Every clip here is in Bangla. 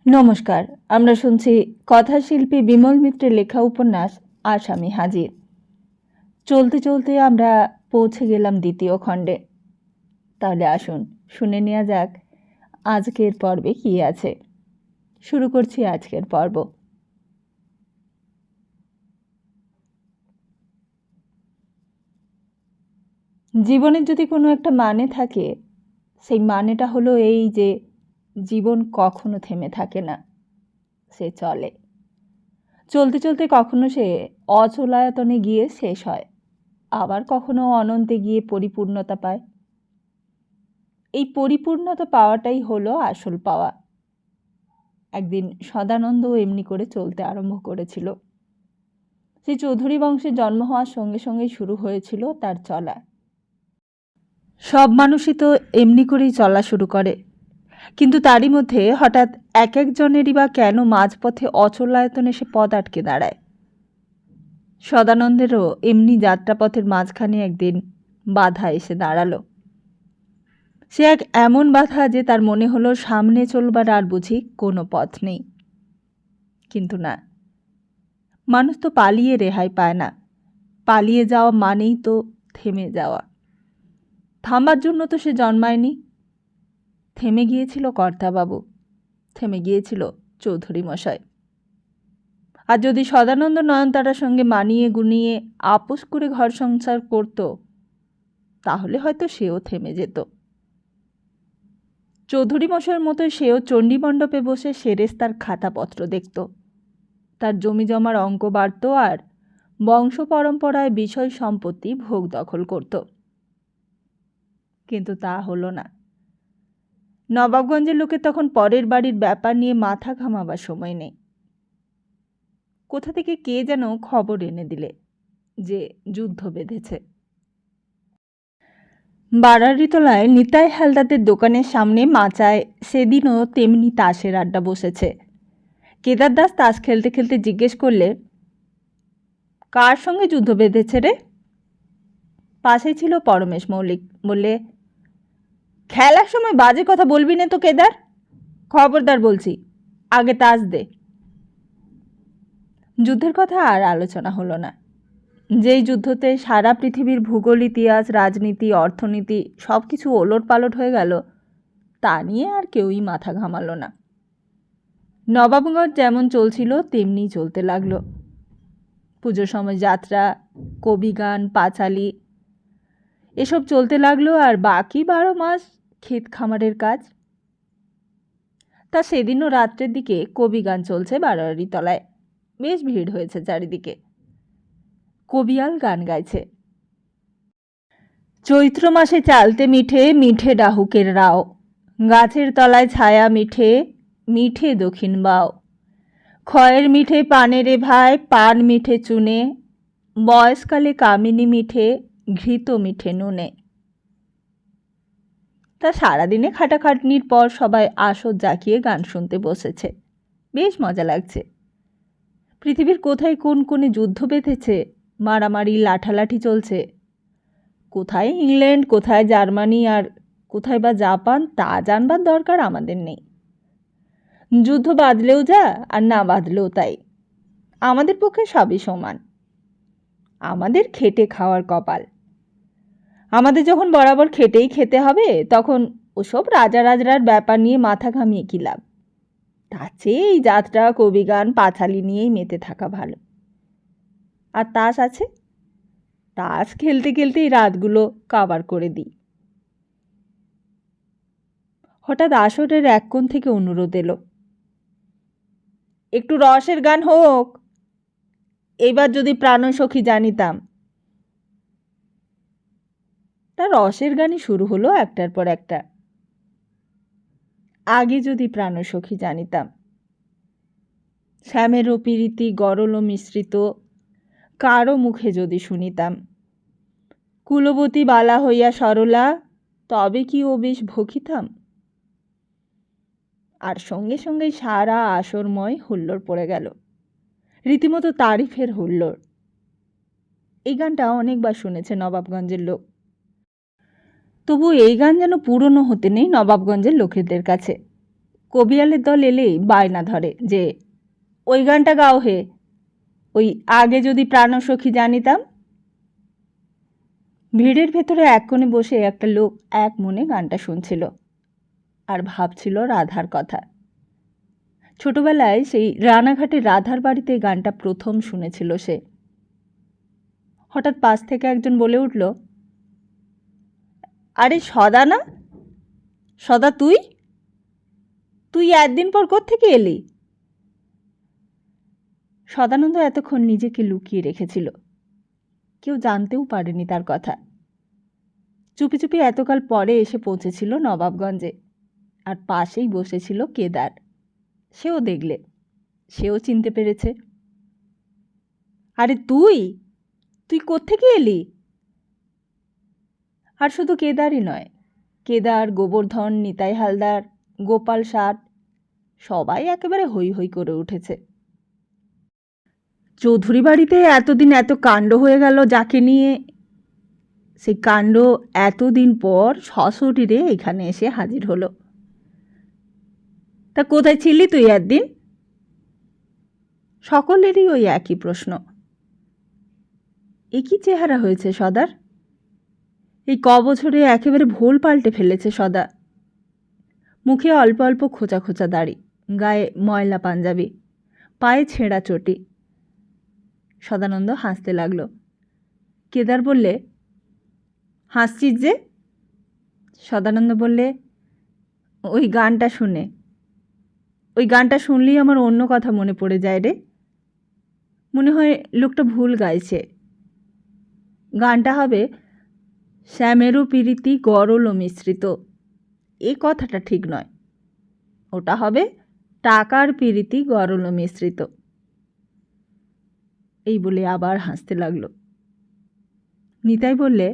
নমস্কার। আমরা শুনছি কথাশিল্পী বিমল মিত্রের লেখা উপন্যাস আসামি হাজির। চলতে চলতে আমরা পৌঁছে গেলাম দ্বিতীয় খণ্ডে। তাহলে আসুন শুনে নেওয়া যাক আজকের পর্বে কী আছে। শুরু করছি আজকের পর্ব। জীবনের যদি কোনো একটা মানে থাকে, সেই মানেটা হলো এই যে জীবন কখনো থেমে থাকে না, সে চলে। চলতে চলতে কখনো সে অচলায়তনে গিয়ে শেষ হয়, আবার কখনো অনন্তে গিয়ে পরিপূর্ণতা পায়। এই পরিপূর্ণতা পাওয়াটাই হলো আসল পাওয়া। একদিন সদানন্দ এমনি করে চলতে আরম্ভ করেছিল। সেই চৌধুরী বংশের জন্ম হওয়ার সঙ্গে সঙ্গেই শুরু হয়েছিল তার চলা। সব মানুষই তো এমনি করেই চলা শুরু করে, কিন্তু তারই মধ্যে হঠাৎ এক একজনেরই বা কেন মাঝপথে অচলায়তনে এসে পথ আটকে দাঁড়ায়। সদানন্দেরও এমনি যাত্রাপথের মাঝখানে একদিন বাধা এসে দাঁড়ালো। সে এক এমন বাধা যে তার মনে হলো সামনে চলবার আর বুঝি কোনো পথ নেই। কিন্তু না, মানুষ তো পালিয়ে রেহাই পায় না। পালিয়ে যাওয়া মানেই তো থেমে যাওয়া। থামবার জন্য তো সে জন্মায়নি। থেমে গিয়েছিল কর্তাবাবু, থেমে গিয়েছিল চৌধুরী মশাই। আর যদি সদানন্দ নয়নতারার সঙ্গে মানিয়ে গুনিয়ে আপোষ করে ঘর সংসার করত, তাহলে হয়তো সেও থেমে যেত। চৌধুরী মশাইয়ের মতো সেও চণ্ডীমণ্ডপে বসে সেরেস্তার খাতাপত্র দেখত, তার জমি জমার অঙ্ক বাড়ত আর বংশ পরম্পরায় বিষয় সম্পত্তি ভোগ দখল করত। কিন্তু তা হলো না। নবাবগঞ্জের লোকের তখন পরের বাড়ির ব্যাপার নিয়ে মাথা ঘামাবার সময় নেই। কোথা থেকে কে যেন খবর এনে দিলে যে যুদ্ধ বেঁধেছে। বারারিতলায় নিতাই হালদাতের দোকানের সামনে মাচায় সেদিনও তেমনি তাসের আড্ডা বসেছে। কেদার দাস তাস খেলতে খেলতে জিজ্ঞেস করলে, কার সঙ্গে যুদ্ধ বেঁধেছে রে? পাশেই ছিল পরমেশ মৌলিক। বললে, খেলার সময় বাজে কথা বলবি না তো কেদার, খবরদার বলছি, আগে তাস দে। যুদ্ধের কথা আর আলোচনা হলো না। যেই যুদ্ধতে সারা পৃথিবীর ভূগোল, ইতিহাস, রাজনীতি, অর্থনীতি সব কিছু ওলট পালট হয়ে গেল, তা নিয়ে আর কেউই মাথা ঘামালো না। নবাবগঞ্জ যেমন চলছিল তেমনি চলতে লাগলো। পুজোর সময় যাত্রা, কবিগান, পাঁচালি এসব চলতে লাগলো, আর বাকি 12 মাস ক্ষেত খামারের কাজ। তা সেদিনও রাত্রের দিকে কবিগান চলছে বারারিতলায়। বেশ ভিড় হয়েছে চারিদিকে। কবিয়াল গান গাইছে। চৈত্র মাসে চালতে মিঠে, মিঠে ডাহুকের রাও, গাছের তলায় ছায়া মিঠে, মিঠে দক্ষিণ বাও, খয়ের মিঠে পানেরে ভাই, পান মিঠে চুনে, বয়সকালে কামিনী মিঠে, ঘৃত মিঠে নুনে। তা সারাদিনে খাটাখাটনির পর সবাই আসর জাকিয়ে গান শুনতে বসেছে। বেশ মজা লাগছে। পৃথিবীর কোথায় কোন কোণে যুদ্ধ বেঁধেছে, মারামারি লাঠালাঠি চলছে। কোথায় ইংল্যান্ড, কোথায় জার্মানি, আর কোথায় বা জাপান, তা জানবার দরকার আমাদের নেই। যুদ্ধ বাঁধলেও যা, আর না বাঁধলেও তাই। আমাদের পক্ষে সবই সমান। আমাদের খেটে খাওয়ার কপাল। আমাদের যখন বরাবর খেটেই খেতে হবে, তখন ওসব রাজা রাজরার ব্যাপার নিয়ে মাথা ঘামিয়ে কী লাভ? তার চেয়ে এই যাত্রা, কবিগান, পাঁচালি নিয়েই মেতে থাকা ভালো। আর তাস আছে, তাস খেলতে খেলতেই রাতগুলো কাবার করে দিই। হঠাৎ আসরের এক কোণ থেকে অনুরোধ এলো, একটু রসের গান হোক, এইবার যদি প্রাণসখী জানিতাম। তার রসের গানই শুরু হলো একটার পর একটা। আগে যদি প্রাণসখী জানিতাম, শ্যামের প্রীতি গরল মিশ্রিত কারো মুখে যদি শুনিতাম, কুলবতী বালা হইয়া সরলা, তবে কি ও বেশ ভখিতাম। আর সঙ্গে সঙ্গেই সারা আসরময় হুল্লোড় পড়ে গেল, রীতিমতো তারিফের হুল্লোড়। এই গানটা অনেকবার শুনেছে নবাবগঞ্জের লোক, তবু এই গান যেন পুরনো হতে নেই নবাবগঞ্জের লোকেদের কাছে। কবিয়ালের দল এলেই বায়না ধরে যে ওই গানটা গাও হে, ওই আগে যদি প্রাণসখী জানিতাম। ভিড়ের ভেতরে এক কোণে বসে একটা লোক এক মনে গানটা শুনছিল আর ভাবছিল রাধার কথা। ছোটবেলায় সেই রানাঘাটে রাধার বাড়িতে গানটা প্রথম শুনেছিল সে। হঠাৎ পাশ থেকে একজন বলে উঠল, আরে সদা না? সদা তুই তুই একদিন পর কোত্থেকে এলি? সদানন্দ এতক্ষণ নিজেকে লুকিয়ে রেখেছিল, কেউ জানতেও পারেনি তার কথা। চুপি চুপি এতকাল পরে এসে পৌঁছেছিল নবাবগঞ্জে, আর পাশেই বসেছিল কেদার। সেও দেখলে, সেও চিনতে পেরেছে। আরে তুই তুই কোত্থেকে এলি? আর শুধু কেদারই নয়, কেদার, গোবর্ধন, নিতাই হালদার, গোপাল ষাট সবাই একেবারে হৈ হৈ করে উঠেছে। চৌধুরী বাড়িতে এতদিন এত কাণ্ড হয়ে গেল যাকে নিয়ে, সেই কাণ্ড এতদিন পর সশরীরে এখানে এসে হাজির হলো। তা কোথায় ছিলি তুই একদিন? সকলেরই ওই একই প্রশ্ন। একই চেহারা হয়েছে সদার। এই বছরে একেবারে ভোল পাল্টে ফেলেছে সদা। মুখে অল্প অল্প খোঁচা খোঁচা দাড়ি, গায়ে ময়লা পাঞ্জাবি, পায়ে ছেঁড়া চটি। সদানন্দ হাসতে লাগল। কেদার বললে, হাসছিস যে? সদানন্দ বললে, ওই গানটা শুনে, ওই গানটা শুনলেই আমার অন্য কথা মনে পড়ে যায় রে। মনে হয় লোকটা ভুল গাইছে। গানটা হবে শ্যামেরও পিরিতি গরল মিশ্রিত। এই কথাটা ঠিক নয়, ওটা হবে টাকার পিরিতি গরল মিশ্রিত। এই বলে আবার হাসতে লাগলো। নিতাই বললে,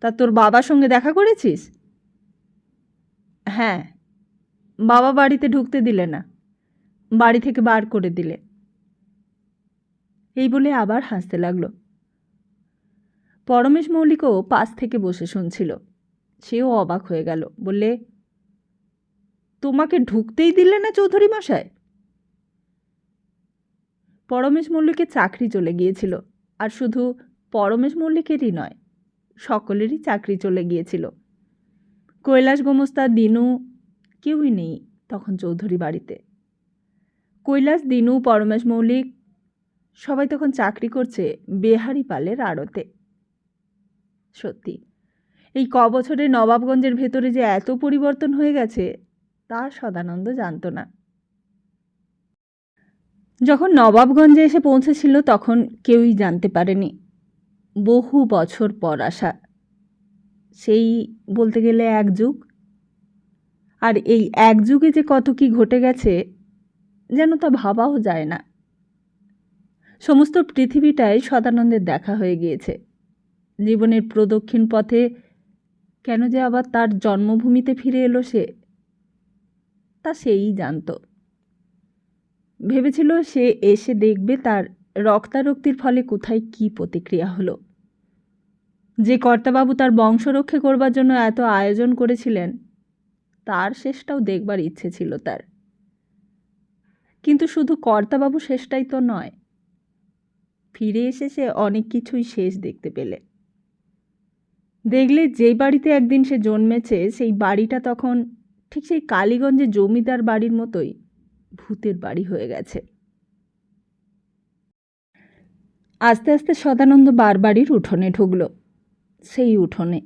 তা তোর বাবার সঙ্গে দেখা করেছিস? হ্যাঁ, বাবা বাড়িতে ঢুকতে দিলে না, বাড়ি থেকে বার করে দিলে। এই বলে আবার হাসতে লাগলো। পরমেশ মৌলিকও পাশ থেকে বসে শুনছিল। সেও অবাক হয়ে গেল। বললে, তোমাকে ঢুকতেই দিলে না চৌধুরী মশাই? পরমেশ মল্লিকের চাকরি চলে গিয়েছিল, আর শুধু পরমেশ মল্লিকেরই নয়, সকলেরই চাকরি চলে গিয়েছিল। কৈলাস গোমস্তা, দিনু, কেউই নেই তখন চৌধুরী বাড়িতে। কৈলাস, দিনু, পরমেশ মৌলিক সবাই তখন চাকরি করছে বেহারি পালের আড়তে। সত্যি এই বছরে নবাবগঞ্জের ভেতরে যে এত পরিবর্তন হয়ে গেছে তা সদানন্দ জানত না। যখন নবাবগঞ্জে এসে পৌঁছেছিল তখন কেউই জানতে পারেনি। বহু বছর পর আসা, সেই বলতে গেলে এক যুগ। আর এই এক যুগে যে কত কি ঘটে গেছে যেন তা ভাবাও যায় না। সমস্ত পৃথিবীটাই সদানন্দের দেখা হয়ে গিয়েছে। জীবনের প্রদক্ষিণ পথে কেন যে আবার তার জন্মভূমিতে ফিরে এলো সে, তা সেই জানত। ভেবেছিল সে এসে দেখবে তার রক্তারক্তির ফলে কোথায় কি প্রতিক্রিয়া হলো। যে কর্তাবাবু তার বংশরক্ষা করবার জন্য এত আয়োজন করেছিলেন তার শেষটাও দেখবার ইচ্ছে ছিল তার। কিন্তু শুধু কর্তাবাবু শেষটাই তো নয়, ফিরে এসে সে অনেক কিছুই শেষ দেখতে পেলে। দেখলে যেই বাড়িতে একদিন সে জন্মেছে সেই বাড়িটা তখন ঠিক সেই কালীগঞ্জে জমিদার বাড়ির মতোই ভূতের বাড়ি হয়ে গেছে। আস্তে আস্তে সদানন্দ বারবাড়ির উঠোনে ঢুকল। সেই উঠোনে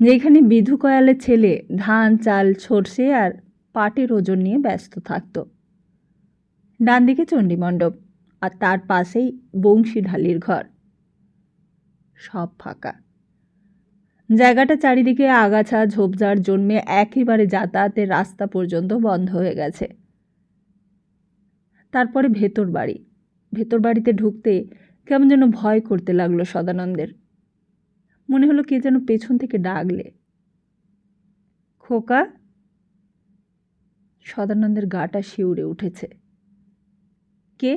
যেখানে বিধু কয়ালের ছেলে ধান, চাল, সর্ষে আর পাটের ওজন নিয়ে ব্যস্ত থাকত। ডান দিকে চণ্ডীমণ্ডপ, আর তার পাশেই বংশীঢালির ঘর। সব ফাঁকা। জায়গাটা চারিদিকে আগাছা ঝোপঝাড় জন্মে একেবারে যাতায়াতের রাস্তা পর্যন্ত বন্ধ হয়ে গেছে। তারপরে ভেতর বাড়িতে ঢুকতে কেমন যেন ভয় করতে লাগলো সদানন্দের। মনে হলো কে যেন পেছন থেকে ডাকলে, খোকা। সদানন্দের গাটা শিউরে উঠেছে। কে?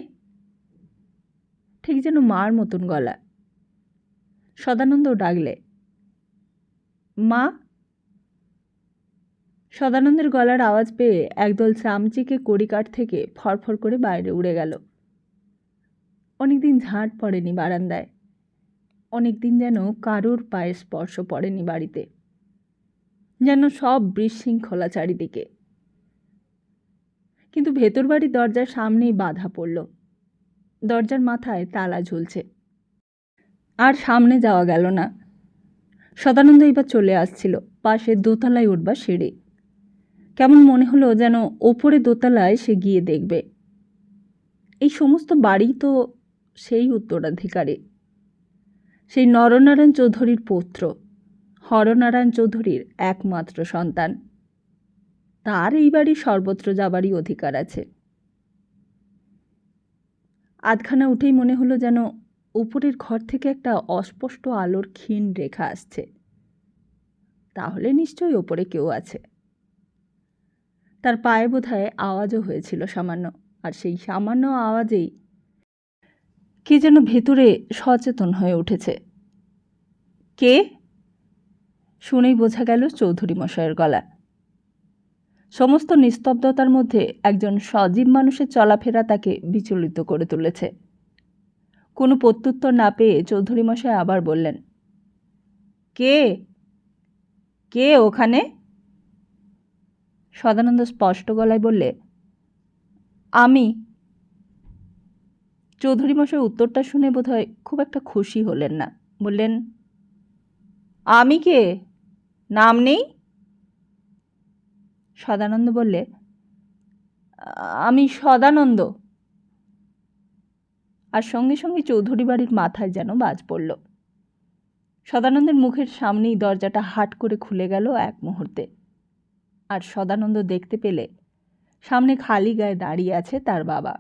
ঠিক যেন মার মতন গলা। সদানন্দও ডাকলে, মা। সদানন্দের গলার আওয়াজ পেয়ে একদল চামচিকে কড়িকাঠ থেকে ফরফর করে বাইরে উড়ে গেল। অনেকদিন ঝাঁট পড়েনি বারান্দায়, অনেকদিন যেন কারোর পায়ের স্পর্শ পড়েনি বাড়িতে, যেন সব বিশৃঙ্খলা চারিদিকে। কিন্তু ভেতর বাড়ির দরজার সামনেই বাধা পড়ল। দরজার মাথায় তালা ঝুলছে, আর সামনে যাওয়া গেল না। সদানন্দ এবার চলে আসছিল, পাশে দোতলায় উঠবার সিঁড়ি। কেমন মনে হলো যেন ওপরে দোতলায় সে গিয়ে দেখবে। এই সমস্ত বাড়ি তো সেই উত্তরাধিকারী, সেই নরনারায়ণ চৌধুরীর পুত্র, হরনারায়ণ চৌধুরীর একমাত্র সন্তান। তার এই বাড়ির সর্বত্র যাবারই অধিকার আছে। আধখানা উঠেই মনে হলো যেন উপরের ঘর থেকে একটা অস্পষ্ট আলোর ক্ষীণ রেখা আসছে। তাহলে নিশ্চয়ই ওপরে কেউ আছে। তার পায়ে বোধহয় আওয়াজও হয়েছিল সামান্য, আর সেই সামান্য আওয়াজেই কে যেন ভেতরে সচেতন হয়ে উঠেছে। কে? শুনেই বোঝা গেল চৌধুরী মশাইয়ের গলা। সমস্ত নিস্তব্ধতার মধ্যে একজন সজীব মানুষের চলাফেরা তাকে বিচলিত করে তুলেছে। কোনো প্রত্যুত্তর না পেয়ে চৌধুরী মশাই আবার বললেন, কে? কে ওখানে? সদানন্দ স্পষ্ট গলায় বললে, আমি। চৌধুরী মশাই উত্তরটা শুনে বোধহয় খুব একটা খুশি হলেন না। বললেন, আমি কে? নাম নেই? সদানন্দ বললে, আমি সদানন্দ। আর সঙ্গে সঙ্গে চৌধুরী বাড়ির মাথায় যেন বাজ পড়ল। সদানন্দের মুখের সামনেই দরজাটা হাট করে খুলে গেল এক মুহূর্তে। আর সদানন্দ দেখতে পেলে সামনে খালি গায়ে দাঁড়িয়ে আছে তার বাবা।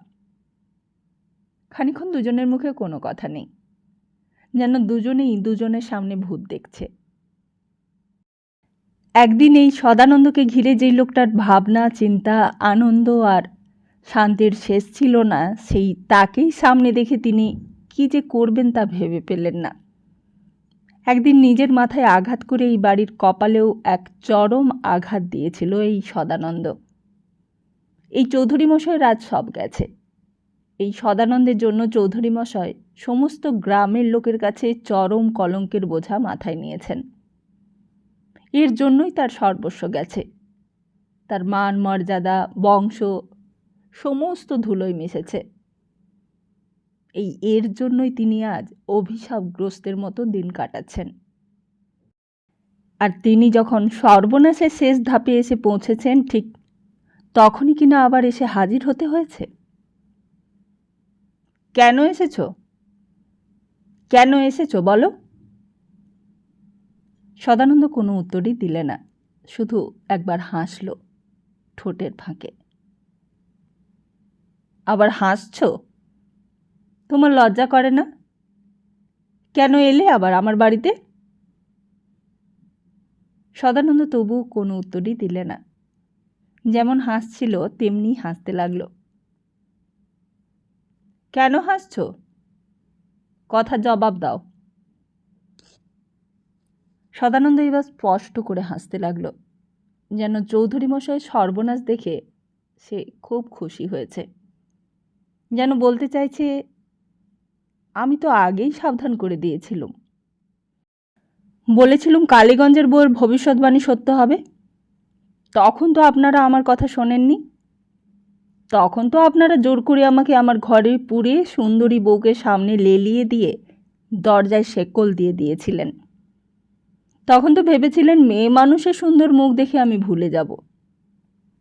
খানিক্ষণ দুজনের মুখে কোনো কথা নেই, যেন দুজনেই দুজনের সামনে ভূত দেখছে। একদিন এই সদানন্দকে ঘিরে যেই লোকটার ভাবনা, চিন্তা, আনন্দ আর শান্তির শেষ ছিল না, সেই তাকেই সামনে দেখে তিনি কি যে করবেন তা ভেবে পেলেন না। একদিন নিজের মাথায় আঘাত করে এই বাড়ির কপালেও এক চরম আঘাত দিয়েছিল এই সদানন্দ। এই চৌধুরী মশাইয়ের আজ সব গেছে। এই সদানন্দের জন্য চৌধুরী মশাই সমস্ত গ্রামের লোকের কাছে চরম কলঙ্কের বোঝা মাথায় নিয়েছেন। এর জন্যই তার সর্বস্ব গেছে। তার মান, মর্যাদা, বংশ সমস্ত ধুলোয় মিশেছে। এর জন্যই তিনি আজ অভিশাপগ্রস্তের মতো দিন কাটাচ্ছেন। আর তিনি যখন সর্বনাশের শেষ ধাপে এসে পৌঁছেছেন, ঠিক তখনই কিনা আবার এসে হাজির হতে হয়েছে। কেন এসেছ? কেন এসেছ বলো? সদানন্দ কোনো উত্তরই দিলে না, শুধু একবার হাসল ঠোঁটের ফাঁকে। আবার হাসছ? তোমার লজ্জা করে না? কেন এলে আবার আমার বাড়িতে? সদানন্দ তবু কোনো উত্তরই দিলে না। যেমন হাসছিল তেমনি হাসতে লাগলো। কেন হাসছ? কথা জবাব দাও। সদানন্দ এবার স্পষ্ট করে হাসতে লাগলো, যেন চৌধুরী মশাইয়ের সর্বনাশ দেখে সে খুব খুশি হয়েছে। যেন বলতে চাইছে, আমি তো আগেই সাবধান করে দিয়েছিলুম। বলেছিলুম কালীগঞ্জের বউয়ের ভবিষ্যৎবাণী সত্য হবে। তখন তো আপনারা আমার কথা শোনেননি। তখন তো আপনারা জোর করে আমাকে আমার ঘরে পুরে সুন্দরী বউকে সামনে লেলিয়ে দিয়ে দরজায় শেকল দিয়ে দিয়েছিলেন। তখন তো ভেবেছিলেন মেয়ে মানুষের সুন্দর মুখ দেখে আমি ভুলে যাব।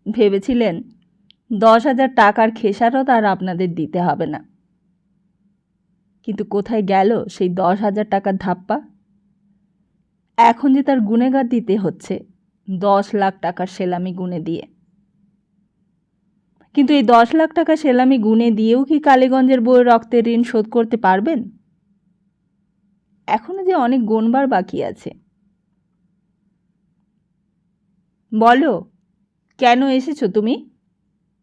ভেবেছিলেন 10,000 টাকার খেসারত আর আপনাদের দিতে হবে না। কিন্তু কোথায় গেল সেই 10,000 টাকার ধাপ্পা? এখন যে তার গুণেগার দিতে হচ্ছে 10 লাখ টাকার সেলামি গুনে দিয়ে। কিন্তু এই 10 লাখ টাকা সেলামি গুনে দিয়েও কি কালীগঞ্জের বউয়ের রক্তের ঋণ শোধ করতে পারবেন? এখনো যে অনেক গোনবার বাকি আছে। বলো, কেন এসেছো তুমি?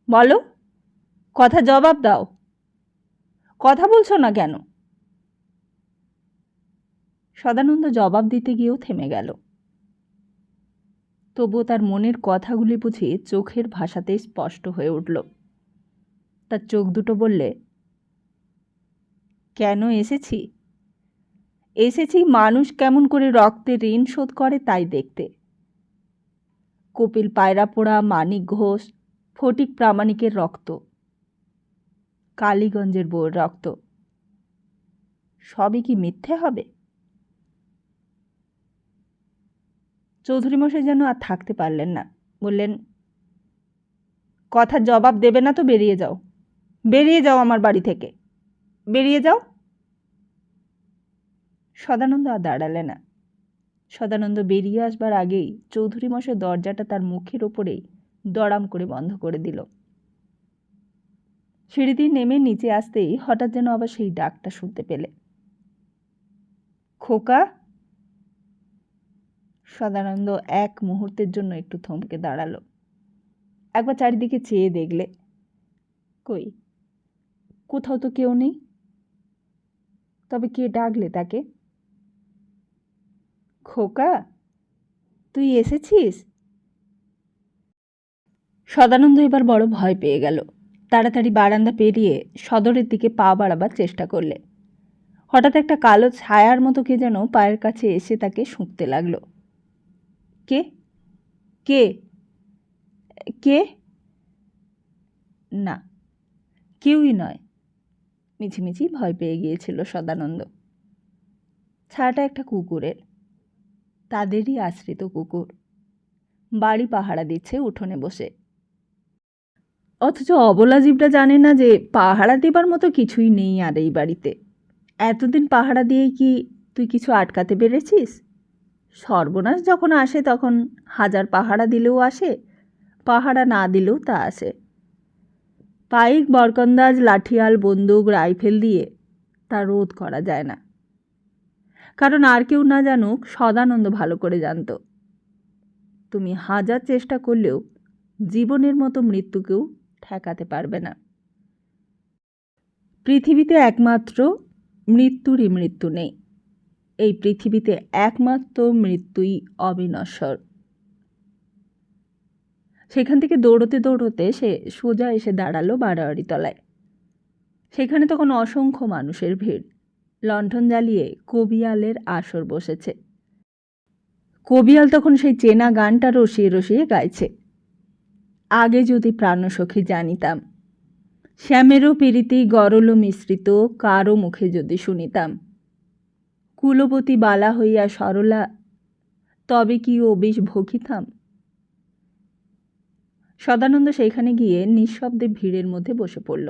বলো, কথা জবাব দাও। কথা বলছো না কেন? সদানন্দ জবাব দিতে গিয়েও থেমে গেল। তবুও তার মনের কথাগুলি বুঝি চোখের ভাষাতেই স্পষ্ট হয়ে উঠল। তার চোখ দুটো বললে, কেন এসেছি? এসেছি মানুষ কেমন করে রক্তের ঋণ শোধ করে তাই দেখতে। কপিল পায়রাপোড়া, মানিক ঘোষ, ফটিক প্রামাণিকের রক্ত, কালীগঞ্জের বউয়ের রক্ত, সবই কি মিথ্যে হবে? চৌধুরী মশাই যেন আর থাকতে পারলেন না, বললেন, কথার জবাব দেবে না তো বেরিয়ে যাও, বেরিয়ে যাও আমার বাড়ি থেকে, বেরিয়ে যাও। সদানন্দ আর দাঁড়ালে না। সদানন্দ বেরিয়ে আসবার আগেই চৌধুরী মশাই দরজাটা তার মুখের ওপরেই দড়াম করে বন্ধ করে দিল। সিঁড়ি দিয়ে নেমে নিচে আসতেই হঠাৎ যেন আবার সেই ডাকটা শুনতে পেলে, খোকা। সদানন্দ এক মুহূর্তের জন্য একটু থমকে দাঁড়ালো। একবার চারিদিকে চেয়ে দেখলে, কই, কোথাও তো কেউ নেই। তবে কে ডাকলে তাকে? খোকা, তুই এসেছিস? সদানন্দ এবার বড় ভয় পেয়ে গেল। তাড়াতাড়ি বারান্দা পেরিয়ে সদরের দিকে পা বাড়াবার চেষ্টা করলে। হঠাৎ একটা কালো ছায়ার মতো কে যেন পায়ের কাছে এসে তাকে শুঁকতে লাগলো। কে? কে? কে? না, কেউই নয়। মিছিমিছি ভয় পেয়ে গিয়েছিল সদানন্দ। ছায়াটা একটা কুকুরের, তাদেরই আশ্রিত কুকুর, বাড়ি পাহারা দিচ্ছে উঠোনে বসে। অথচ অবলা জীবটা জানে না যে পাহারা দেবার মতো কিছুই নেই আর এই বাড়িতে। এতদিন পাহারা দিয়ে কি তুই কিছু আটকাতে পেরেছিস? সর্বনাশ যখন আসে তখন হাজার পাহারা দিলেও আসে, পাহারা না দিলেও তা আসে। পাইক, বরকন্দাজ, লাঠিয়াল, বন্দুক, রাইফেল দিয়ে তা রোধ করা যায় না। কারণ আর কেউ না জানুক, সদানন্দ ভালো করে জানত, তুমি হাজার চেষ্টা করলেও জীবনের মতো মৃত্যুকেও ঠেকাতে পারবে না। পৃথিবীতে একমাত্র মৃত্যুরই মৃত্যু নেই। এই পৃথিবীতে একমাত্র মৃত্যুই অবিনশ্বর। সেখান থেকে দৌড়তে দৌড়তে সে সোজা এসে দাঁড়ালো বাড়াবাড়ি তলায়। সেখানে তখন অসংখ্য মানুষের ভিড়। লণ্ঠন জ্বালিয়ে কবিয়ালের আসর বসেছে। কবিয়াল তখন সেই চেনা গানটা রসিয়ে রসিয়ে গাইছে, আগে যদি প্রাণসখী জানিতাম, শ্যামেরও পীড়িতি গরল মিশ্রিত, কারো মুখে যদি শুনিতাম, কুলবতী বালা হইয়া সরলা, তবে কি ও বিষ ভকিতাম। সদানন্দ সেইখানে গিয়ে নিঃশব্দে ভিড়ের মধ্যে বসে পড়ল।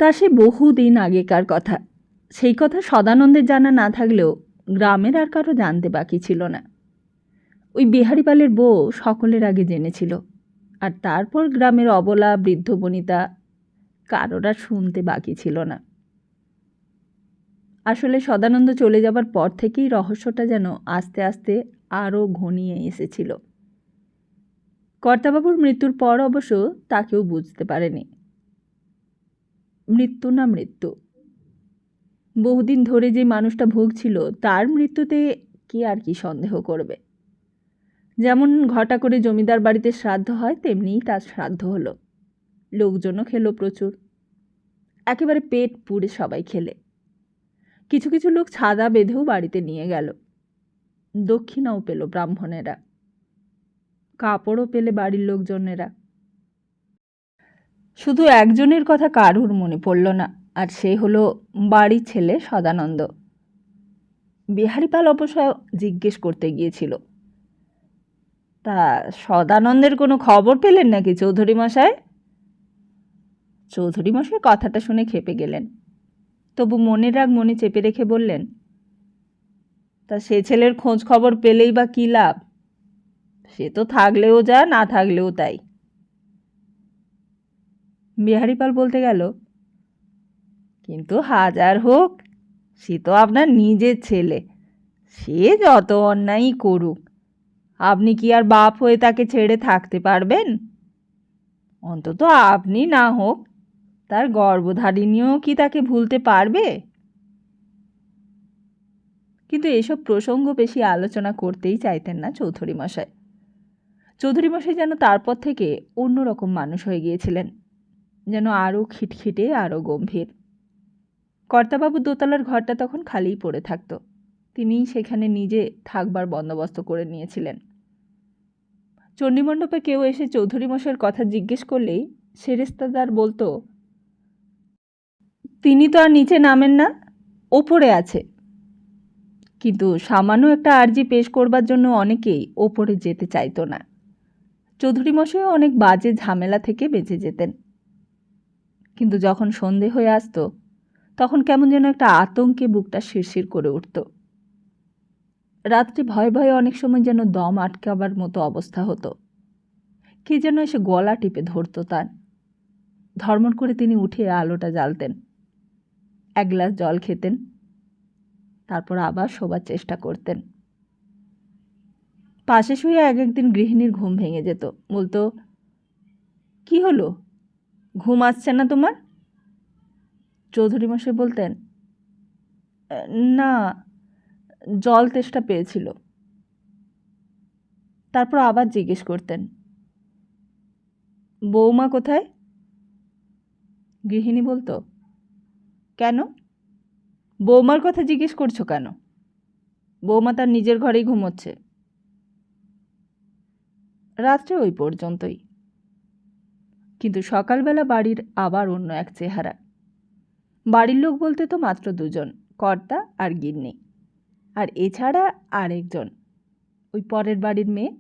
তা সে বহুদিন আগেকার কথা। সেই কথা সদানন্দের জানা না থাকলেও গ্রামের আর কারো জানতে বাকি ছিল না। ওই বিহারীপালের বউ সকলের আগে জেনেছিল, আর তারপর গ্রামের অবলা, বৃদ্ধ বনিতা কারোর আর শুনতে বাকি ছিল না। আসলে সদানন্দ চলে যাবার পর থেকেই রহস্যটা যেন আস্তে আস্তে আরও ঘনিয়ে এসেছিল। কর্তাবাবুর মৃত্যুর পর অবশ্য তাকেও বুঝতে পারেনি। মৃত্যু না মৃত্যু, বহুদিন ধরে যে মানুষটা ভুগছিল তার মৃত্যুতে কি আর কি সন্দেহ করবে। যেমন ঘটা করে জমিদার বাড়িতে শ্রাদ্ধ হয়, তেমনিই তার শ্রাদ্ধ হলো। লোকজনও খেলো প্রচুর, একেবারে পেট পুড়ে সবাই খেলে। কিছু কিছু লোক ছাদা বেঁধেও বাড়িতে নিয়ে গেল। দক্ষিণাও পেল ব্রাহ্মণেরা, কাপড়ও পেলে বাড়ির লোকজনেরা। শুধু একজনের কথা কারুর মনে পড়ল না, আর সে হলো বাড়ির ছেলে সদানন্দ। বিহারীপাল অবশ্য জিজ্ঞেস করতে গিয়েছিল, তা সদানন্দের কোনো খবর পেলেন নাকি চৌধুরী মশাই? চৌধুরী মশাই কথাটা শুনে খেপে গেলেন, তবু মনের রাগ মনে চেপে রেখে বললেন, তা সে ছেলের খোঁজ খবর পেলেই বা কী লাভ? সে তো থাকলেও যা, না থাকলেও তাই। বিহারীপাল বলতে গেল, কিন্তু হাজার হোক সে তো আপনার নিজের ছেলে, সে যত অন্যায়ই করুক আপনি কি আর বাপ হয়ে তাকে ছেড়ে থাকতে পারবেন? অন্তত আপনি না হোক তার গর্ভধারিণীও কি তাকে ভুলতে পারবে? কিন্তু এসব প্রসঙ্গ বেশি আলোচনা করতেই চাইতেন না চৌধুরী মশাই। চৌধুরী মশাই যেন তারপর থেকে অন্যরকম মানুষ হয়ে গিয়েছিলেন, যেন আরও খিটখিটে, আরও গম্ভীর। কর্তাবাবুর দোতলার ঘরটা তখন খালিই পড়ে থাকত। তিনিই সেখানে নিজে থাকবার বন্দোবস্ত করে নিয়েছিলেন। চণ্ডীমণ্ডপে কেউ এসে চৌধুরী মশাইয়ের কথা জিজ্ঞেস করলেই সেরেস্তাদার বলতো, তিনি তো আর নিচে নামেন না, ওপরে আছে। কিন্তু সামান্য একটা আর্জি পেশ করবার জন্য অনেকেই ওপরে যেতে চাইতো না। চৌধুরী মশাইও অনেক বাজে ঝামেলা থেকে বেঁচে যেতেন। কিন্তু যখন সন্ধে হয়ে আসতো তখন কেমন যেন একটা আতঙ্কে বুকটা শিরশির করে উঠত। রাত্রে ভয়ে ভয়ে অনেক সময় যেন দম আটকাবার মতো অবস্থা হতো। কে যেন এসে গলা টিপে ধরত তার। ধর্মণ করে তিনি উঠে আলোটা জ্বালতেন, এক গ্লাস জল খেতেন, তারপর আবার শোবার চেষ্টা করতেন। পাশে শুয়ে এক একদিন গৃহিণীর ঘুম ভেঙে যেত। বলতো, কি হলো, ঘুম আসছে না তোমার? চৌধুরী মশাই বলতেন, না, জল তেষ্টা পেয়েছিল। তারপর আবার জিজ্ঞেস করতেন, বৌমা কোথায়? গৃহিণী বলতো, কেন, বৌমার কথা জিজ্ঞেস করছো কেন? বৌমা তার নিজের ঘরেই ঘুমোচ্ছে। রাত্রে ওই পর্যন্তই। কিন্তু সকালবেলা বাড়ির আবার অন্য এক চেহারা। বাড়ির লোক বলতে তো মাত্র দুজন, কর্তা আর গিন্নি, আর এছাড়া আরেকজন, ওই পরের বাড়ির মেয়ে।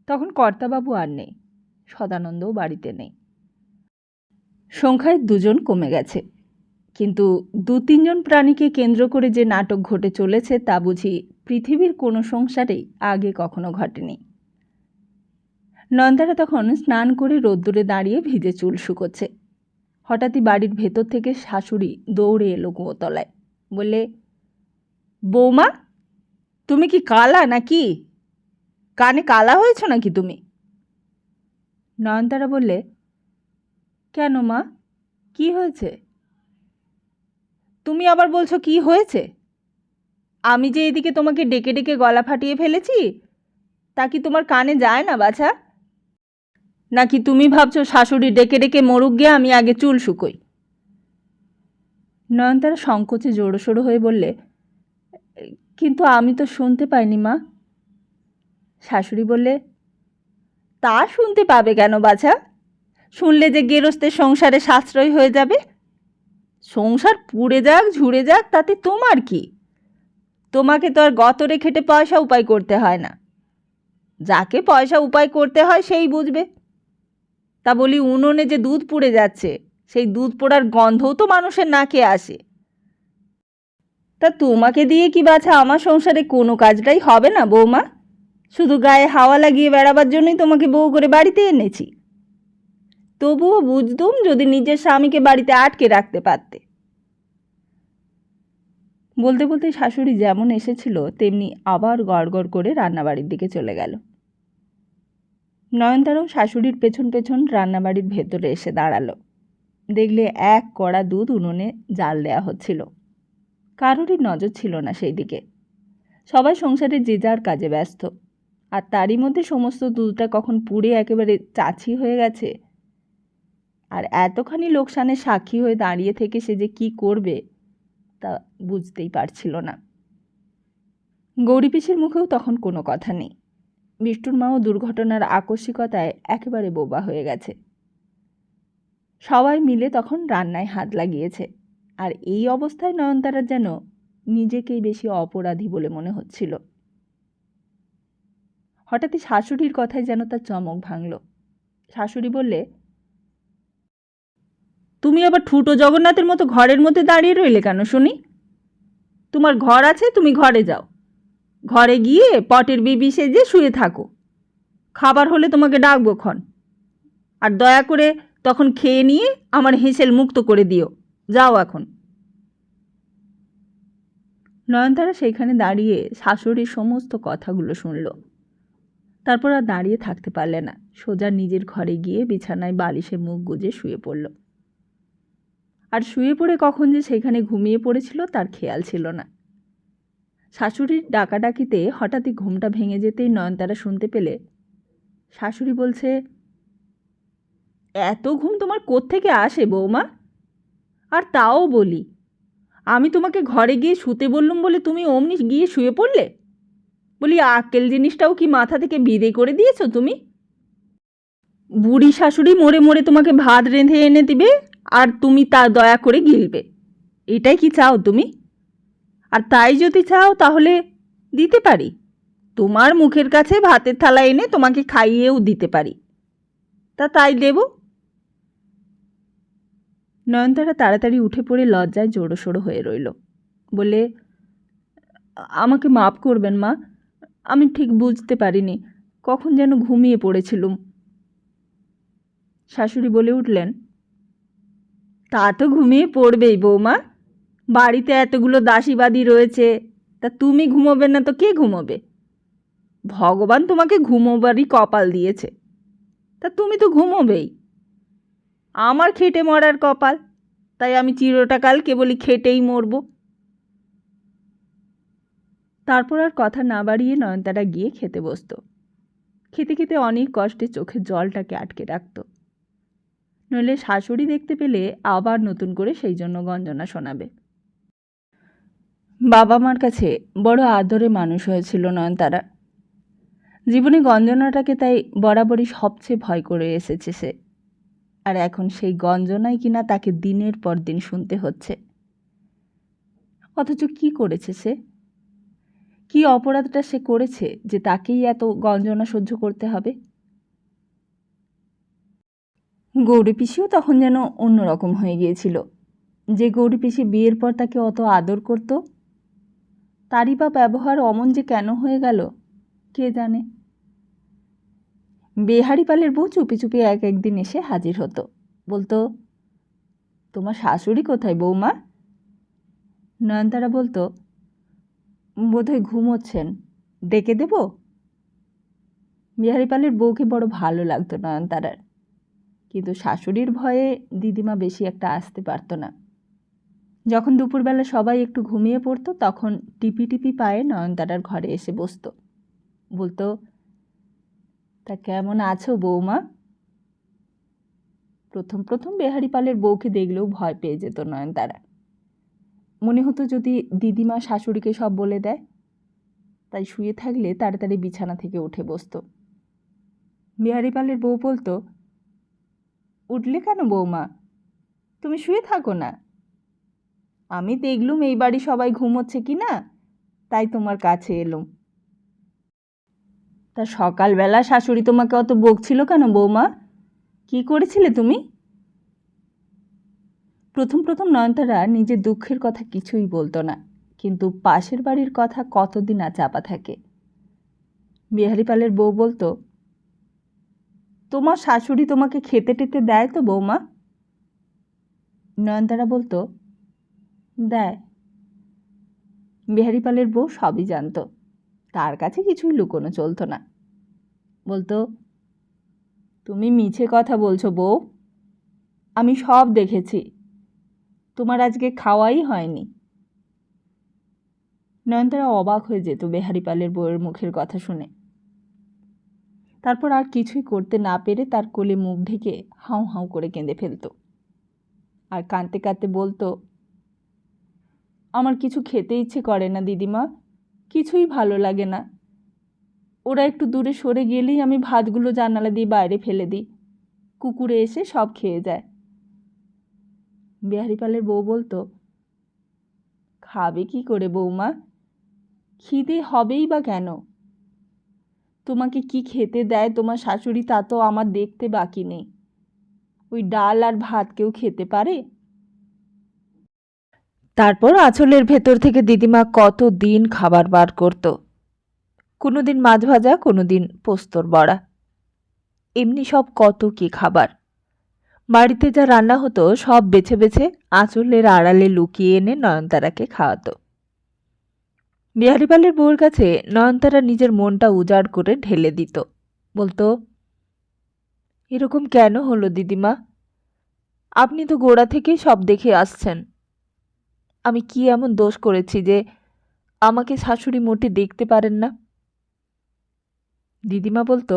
তখন কর্তাবাবু আর নেই, সদানন্দও বাড়িতে নেই। সংখ্যায় দুজন কমে গেছে, কিন্তু 2-3 জন প্রাণীকে কেন্দ্র করে যে নাটক ঘটে চলেছে তা বুঝি পৃথিবীর কোনো সংসারেই আগে কখনো ঘটেনি। নন্দারা তখন স্নান করে রোদ্দুরে দাঁড়িয়ে ভিজে চুল শুকোচ্ছে। হঠাৎই বাড়ির ভেতর থেকে শাশুড়ি দৌড়ে এলো কুয়োতলায়। বললে, বৌমা, তুমি কি কালা নাকি? কানে কালা হয়েছ নাকি তুমি? নয়নতারা বললে, কেন মা, কি হয়েছে? তুমি আবার বলছো কি হয়েছে? আমি যে এদিকে তোমাকে ডেকে ডেকে গলা ফাটিয়ে ফেলেছি, তা কি তোমার কানে যায় না বাছা? নাকি তুমি ভাবছো শাশুড়ি ডেকে ডেকে মরুক গিয়ে আমি আগে চুল শুকোই? নয়নতারা সংকোচে জোড়োসোড়ো হয়ে বললে, কিন্তু আমি তো শুনতে পাইনি মা। শাশুড়ি বললে, তা শুনতে পাবে কেন বাছা? শুনলে যে গেরস্তের সংসারে সাশ্রয় হয়ে যাবে। সংসার পুড়ে যাক ঝুড়ে যাক তাতে তোমার কি? তোমাকে তো আর গতরে খেটে পয়সা উপায় করতে হয় না। যাকে পয়সা উপায় করতে হয় সেই বুঝবে। তা বলি, উনুনে যে দুধ পুড়ে যাচ্ছে, সেই দুধ পোড়ার গন্ধও তো মানুষের নাকে আসে। তা তোমাকে দিয়ে কি বাছা আমার সংসারে কোনো কাজটাই হবে না বৌমা? শুধু গায়ে হাওয়া লাগিয়ে বেড়াবার জন্যই তোমাকে বউ করে বাড়িতে এনেছি। তবুও বুঝতুম যদি নিজের স্বামীকে বাড়িতে আটকে রাখতে পারতে। বলতে বলতে শাশুড়ি যেমন এসেছিল তেমনি আবার গড়গড় করে রান্নাবাড়ির দিকে চলে গেল। নয়নতারাও শাশুড়ির পেছন পেছন রান্নাবাড়ির ভেতরে এসে দাঁড়ালো। দেখলে এক কড়া দুধ উনুনে জাল দেয়া হচ্ছিল। কারোরই নজর ছিল না সেই দিকে। সবাই সংসারে যে যার কাজে ব্যস্ত। আর তারই মধ্যে সমস্ত দুধটা কখন পুড়ে একেবারে চাছি হয়ে গেছে। আর এতখানি লোকসানের সাক্ষী হয়ে দাঁড়িয়ে থেকে সে যে কি করবে তা বুঝতেই পারছিল না। গৌরী পিসির মুখেও তখন কোনো কথা নেই। বিষ্টুর মাও দুর্ঘটনার আকস্মিকতায় একেবারে বোবা হয়ে গেছে। সবাই মিলে তখন রান্নায় হাত লাগিয়েছে। আর এই অবস্থায় নয়নতারার যেন নিজেকেই বেশি অপরাধী বলে মনে হচ্ছিল। হঠাৎই শাশুড়ির কথায় যেন তার চমক ভাঙল। শাশুড়ি বললে, তুমি আবার ঠুটো জগন্নাথের মতো ঘরের মধ্যে দাঁড়িয়ে রইলে কেন শুনি? তোমার ঘর আছে, তুমি ঘরে যাও। ঘরে গিয়ে পটের বিবি সেজে শুয়ে থাকো। খাবার হলে তোমাকে ডাকবো ক্ষণ। আর দয়া করে তখন খেয়ে নিয়ে আমার হেঁসেল মুক্ত করে দিও। যাও এখন। নয়নতারা সেইখানে দাঁড়িয়ে শাশুড়ির সমস্ত কথাগুলো শুনল। তারপর আর দাঁড়িয়ে থাকতে পারলে না। সোজা নিজের ঘরে গিয়ে বিছানায় বালিশে মুখ গুজে শুয়ে পড়ল। আর শুয়ে পড়ে কখন যে সেখানে ঘুমিয়ে পড়েছিল তার খেয়াল ছিল না। শাশুড়ির ডাকাডাকিতে হঠাৎই ঘুমটা ভেঙে যেতেই নয়নতারা শুনতে পেলে শাশুড়ি বলছে, এত ঘুম তোমার কোত্থেকে আসে বৌমা? আর তাও বলি, আমি তোমাকে ঘরে গিয়ে শুতে বললুম বলে তুমি অমনি গিয়ে শুয়ে পড়লে? বলি, আক্কেল জিনিসটাও কি মাথা থেকে বিদে করে দিয়েছো তুমি? বুড়ি শাশুড়ি মরে মরে তোমাকে ভাত রেঁধে এনে দিবে আর তুমি তা দয়া করে গিলবে, এটাই কি চাও তুমি? আর তাই যদি চাও তাহলে দিতে পারি, তোমার মুখের কাছে ভাতের থালা এনে তোমাকে খাইয়েও দিতে পারি, তাই দেব। নয়নতারা তাড়াতাড়ি উঠে পড়ে লজ্জায় জোড়োসোড়ো হয়ে রইল। বলে, আমাকে মাপ করবেন মা, আমি ঠিক বুঝতে পারিনি, কখন যেন ঘুমিয়ে পড়েছিলুম। শাশুড়ি বলে উঠলেন, তা তো ঘুমিয়ে পড়বেই বৌমা, বাড়িতে এতগুলো দাসীবাদী রয়েছে, তা তুমি ঘুমোবে না তো কে ঘুমোবে? ভগবান তোমাকে ঘুমোবারই কপাল দিয়েছে, তা তুমি তো ঘুমোবেই। আমার খেটে মরার কপাল, তাই আমি চিরটাকাল কেবলই খেটেই মরব। তারপর আর কথা না বাড়িয়ে নয়নতারা গিয়ে খেতে বসত। খেতে খেতে অনেক কষ্টে চোখের জলটাকে আটকে রাখত, নইলে শাশুড়ি দেখতে পেলে আবার নতুন করে সেই জন্য গঞ্জনা শোনাবে। বাবা মার কাছে বড় আদরে মানুষ হয়েছিল নয়নতারা। জীবনে গঞ্জনাটাকে তাই বরাবরই সবচেয়ে ভয় করে এসেছে সে। আর এখন সেই গঞ্জনাই কিনা তাকে দিনের পর দিন শুনতে হচ্ছে। অথচ কি করেছে সে? কি অপরাধটা সে করেছে যে তাকেই এত গঞ্জনা সহ্য করতে হবে? গৌরী পিসিও তখন যেন অন্যরকম হয়ে গিয়েছিল। যে গৌরী পিসি বিয়ের পর তাকে অত আদর করত, তারই বা ব্যবহার অমন যে কেন হয়ে গেল কে জানে। বেহারি পালের বউ চুপি চুপি একদিন এসে হাজির হতো, বলতো, তোমার শাশুড়ি কোথায় বৌমা? নয়নতারা বলতো, বোধহয় ঘুমোচ্ছেন, ডেকে দেব? বিহারি পালের বউকে বড় ভালো লাগতো নয়নতারার, কিন্তু শাশুড়ির ভয়ে দিদিমা বেশি একটা আসতে পারত না। যখন দুপুরবেলা সবাই একটু ঘুমিয়ে পড়তো তখন টিপি টিপি পায়ে নয়নতারার ঘরে এসে বসতো, বলতো, তা কেমন আছো বৌমা? প্রথম প্রথম বেহারি পালের বউকে দেখলেও ভয় পেয়ে যেত নয়নতারা। মনে হতো যদি দিদিমা শাশুড়িকে সব বলে দেয়, তাই শুয়ে থাকলে তাড়াতাড়ি বিছানা থেকে উঠে বসতো। বিহারি পালের বউ বলতো, উঠলে কেন বৌমা? তুমি শুয়ে থাকো না, আমি দেখলুম এই বাড়ি সবাই ঘুমোচ্ছে কি না, তাই তোমার কাছে এলুম। তা সকালবেলা শাশুড়ি তোমাকে অত বকছিল কেন বৌমা? কি করেছিলে তুমি? প্রথম প্রথম নয়নতারা নিজের দুঃখের কথা কিছুই বলতো না, কিন্তু পাশের বাড়ির কথা কতদিন আর চাপা থাকে। বিহারি পালের বউ বলতো, তোমার শাশুড়ি তোমাকে খেতে টেতে দেয় তো বৌমা? নয়নতারা বলতো, দেয়। বিহারি পালের বউ সবই জানতো, তার কাছে কিছুই লুকোনো চলতো না। বলতো, তুমি মিছে কথা বলছো বউ, আমি সব দেখেছি, তোমার আজকে খাওয়াই হয়নি। নয়নতারা অবাক হয়ে যেত বেহারি পালের বউয়ের মুখের কথা শুনে। তারপর আর কিছুই করতে না পেরে তার কোলে মুখ ঢেকে হাউ হাউ করে কেঁদে ফেলত। আর কাঁদতে কাঁদতে বলতো, আমার কিছু খেতে ইচ্ছে করে না দিদিমা, কিছুই ভালো লাগে না। ওরা একটু দূরে সরে গেলেই আমি ভাতগুলো জানালা দিয়ে বাইরে ফেলে দিই, কুকুরে এসে সব খেয়ে যায়। বিহারি পালের বউ বলতো, খাবে কি করে বৌমা? খিদে হবেই বা কেন? তোমাকে কি খেতে দেয় তোমার শাশুড়ি তা তো আমার দেখতে বাকি নেই। ওই ডাল আর ভাত কেউ খেতে পারে? তারপর আঁচলের ভেতর থেকে দিদিমা কত দিন খাবার বার করত। কোনো দিন মাছ ভাজা, কোনো দিন পোস্তর বড়া, এমনি সব কত কি খাবার। বাড়িতে যা রান্না হতো সব বেছে বেছে আঁচলের আড়ালে লুকিয়ে এনে নয়নতারাকে খাওয়াতো। বিহারি পালের বউয়ের কাছে নয়নতারা নিজের মনটা উজাড় করে ঢেলে দিত, বলতো, এরকম কেন হলো দিদিমা? আপনি তো গোড়া থেকেই সব দেখে আসছেন। আমি কি এমন দোষ করেছি যে আমাকে শাশুড়ি মোটে দেখতে পারেন না। দিদিমা বলতো,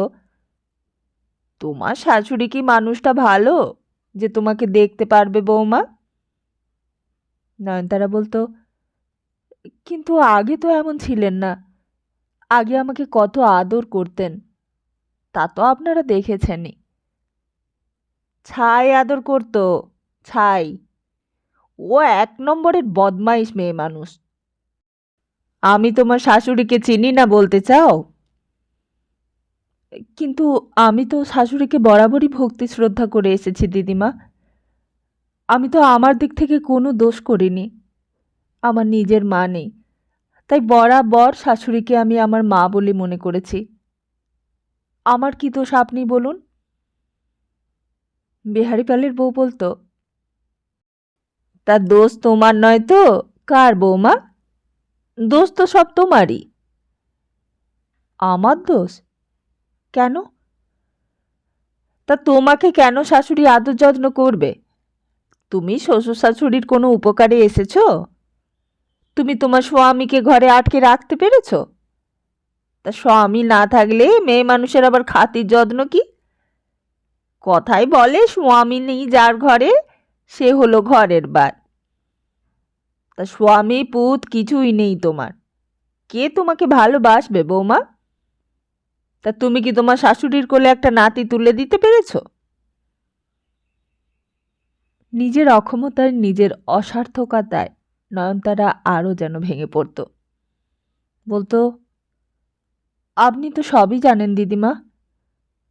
তোমার শাশুড়ি কি মানুষটা ভালো যে তোমাকে দেখতে পারবে বৌমা? নয়নতারা বলতো, কিন্তু আগে তো এমন ছিলেন না। আগে আমাকে কত আদর করতেন, তা তো আপনারা দেখেছেনই। ছাই আদর করতো, ছাই। ও এক নম্বরের বদমাইশ মেয়ে মানুষ। আমি তোমার শাশুড়িকে চিনি না বলতে চাও? কিন্তু আমি তো শাশুড়িকে বরাবরই ভক্তি শ্রদ্ধা করে এসেছি দিদিমা। আমি তো আমার দিক থেকে কোনো দোষ করিনি। আমার নিজের মা নেই, তাই বরাবর শাশুড়িকে আমি আমার মা বলে মনে করেছি। আমার কি দোষ আপনি বলুন? বিহারীপালের বউ বলতো, তার দোষ তোমার নয় তো কার বৌমা? দোষ তো সব তোমারই। আমার দোষ? কেন? তা তোমাকে কেন শাশুড়ি আদর যত্ন করবে? তুমি শ্বশুর শাশুড়ির কোনো উপকারে এসেছো? তুমি তোমার স্বামীকে ঘরে আটকে রাখতে পেরেছো? তা স্বামী না থাকলে মেয়ে মানুষের আবার খাতির যত্ন কি? কথাই বলে, স্বামী নেই যার ঘরে সে হলো ঘরের বার। তা স্বামী পুত কিছুই নেই তোমার, কে তোমাকে ভালোবাসবে বৌমা? তা তুমি কি তোমার শাশুড়ির কোলে একটা নাতি তুলে দিতে পেরেছো? নিজের অক্ষমতায়, নিজের অসার্থকতায় নয়নতারা আরও যেন ভেঙে পড়ত। বলতো, আপনি তো সবই জানেন দিদিমা,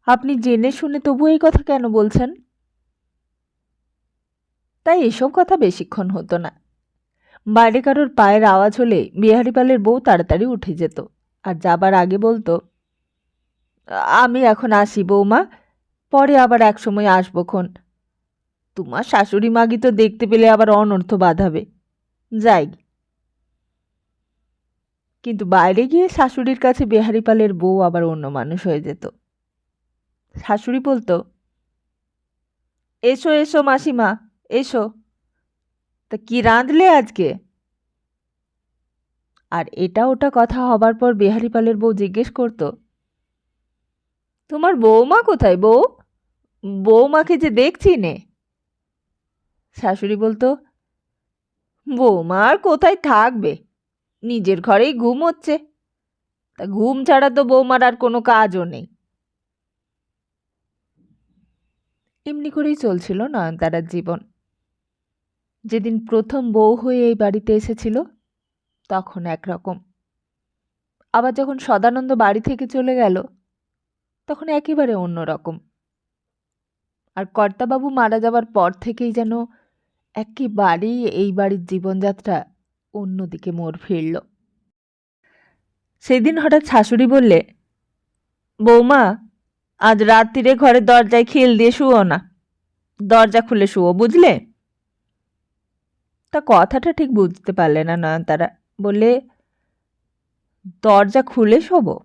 আপনি জেনে শুনে তবু এই কথা কেন বলছেন? তাই এসব কথা বেশিক্ষণ হতো না। বাইরে কারোর পায়ের আওয়াজ হলে বিহারীপালের বউ তাড়াতাড়ি উঠে যেত, আর যাবার আগে বলতো, আমি এখন আসি বৌমা, পরে আবার এক সময় আসবো খন। তোমার শাশুড়ি মাগি তো দেখতে পেলে আবার অনর্থ বাঁধাবে, যাই। কিন্তু বাইরে গিয়ে শাশুড়ির কাছে বিহারীপালের বউ আবার অন্য মানুষ হয়ে যেত। শাশুড়ি বলতো, এসো এসো মাসিমা, এসো। তা কি রাঁধলে আজকে? আর এটা ওটা কথা হবার পর বিহারীপালের বউ জিজ্ঞেস করত, তোমার বৌমা কোথায় বউ? বৌমাকে যে দেখছি নে। শাশুড়ি বলতো, বৌমা আর কোথায় থাকবে, নিজের ঘরেই ঘুম হচ্ছে। তা ঘুম ছাড়া তো বৌমার আর কোনো কাজও নেই। এমনি করেই চলছিল নয়নতারার জীবন। যেদিন প্রথম বউ হয়ে এই বাড়িতে এসেছিল তখন একরকম, আবার যখন সদানন্দ বাড়ি থেকে চলে গেল তখন একেবারে অন্যরকম। আর কর্তাবাবু মারা যাবার পর থেকেই যেন একেবারেই এই বাড়ির জীবনযাত্রা অন্যদিকে মোড় ফিরল। সেদিন হঠাৎ শাশুড়ি বললে, বৌমা, আজ রাত্রিরে ঘরের দরজায় খিল দিয়ে শুও না, দরজা খুলে শুও, বুঝলে? তা কথাটা ঠিক বুঝতে পারলে না নয়নতারা, বললে, দরজা খুলে শোবো?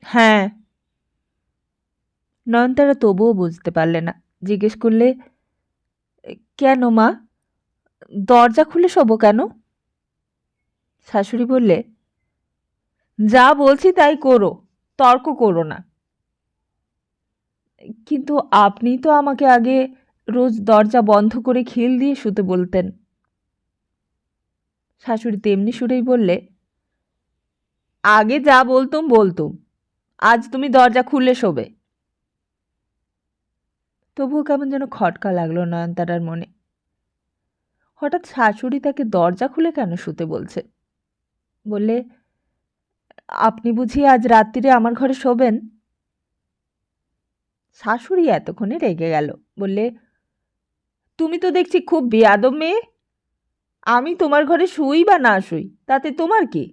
হ্যাঁ। নয়নতারা তবুও বুঝতে পারলে না, জিজ্ঞেস করলে, কেন মা, দরজা খুলে শোবো কেন? শাশুড়ি বললে, যা বলছি তাই করো, তর্ক করো না। কিন্তু আপনি তো আমাকে আগে রোজ দরজা বন্ধ করে খিল দিয়ে শুতে বলতেন। শাশুড়ি তেমনি সুরেই বললে, আগে যা বলতুম বলতুম, আজ তুমি দরজা খুলে শোবে। তবুও কেমন যেন খটকা লাগলো নয়নতারার মনে। হঠাৎ শাশুড়ি তাকে দরজা খুলে কেন শুতে বলছে? বললে, আপনি বুঝি আজ রাত্রিরে আমার ঘরে শোবেন? শাশুড়ি এতক্ষণে রেগে গেল, বললে, তুমি তো দেখছি খুব বেয়াদব মেয়ে। আমি তোমার ঘরে শুই বা না শুই তাতে তোমার কি?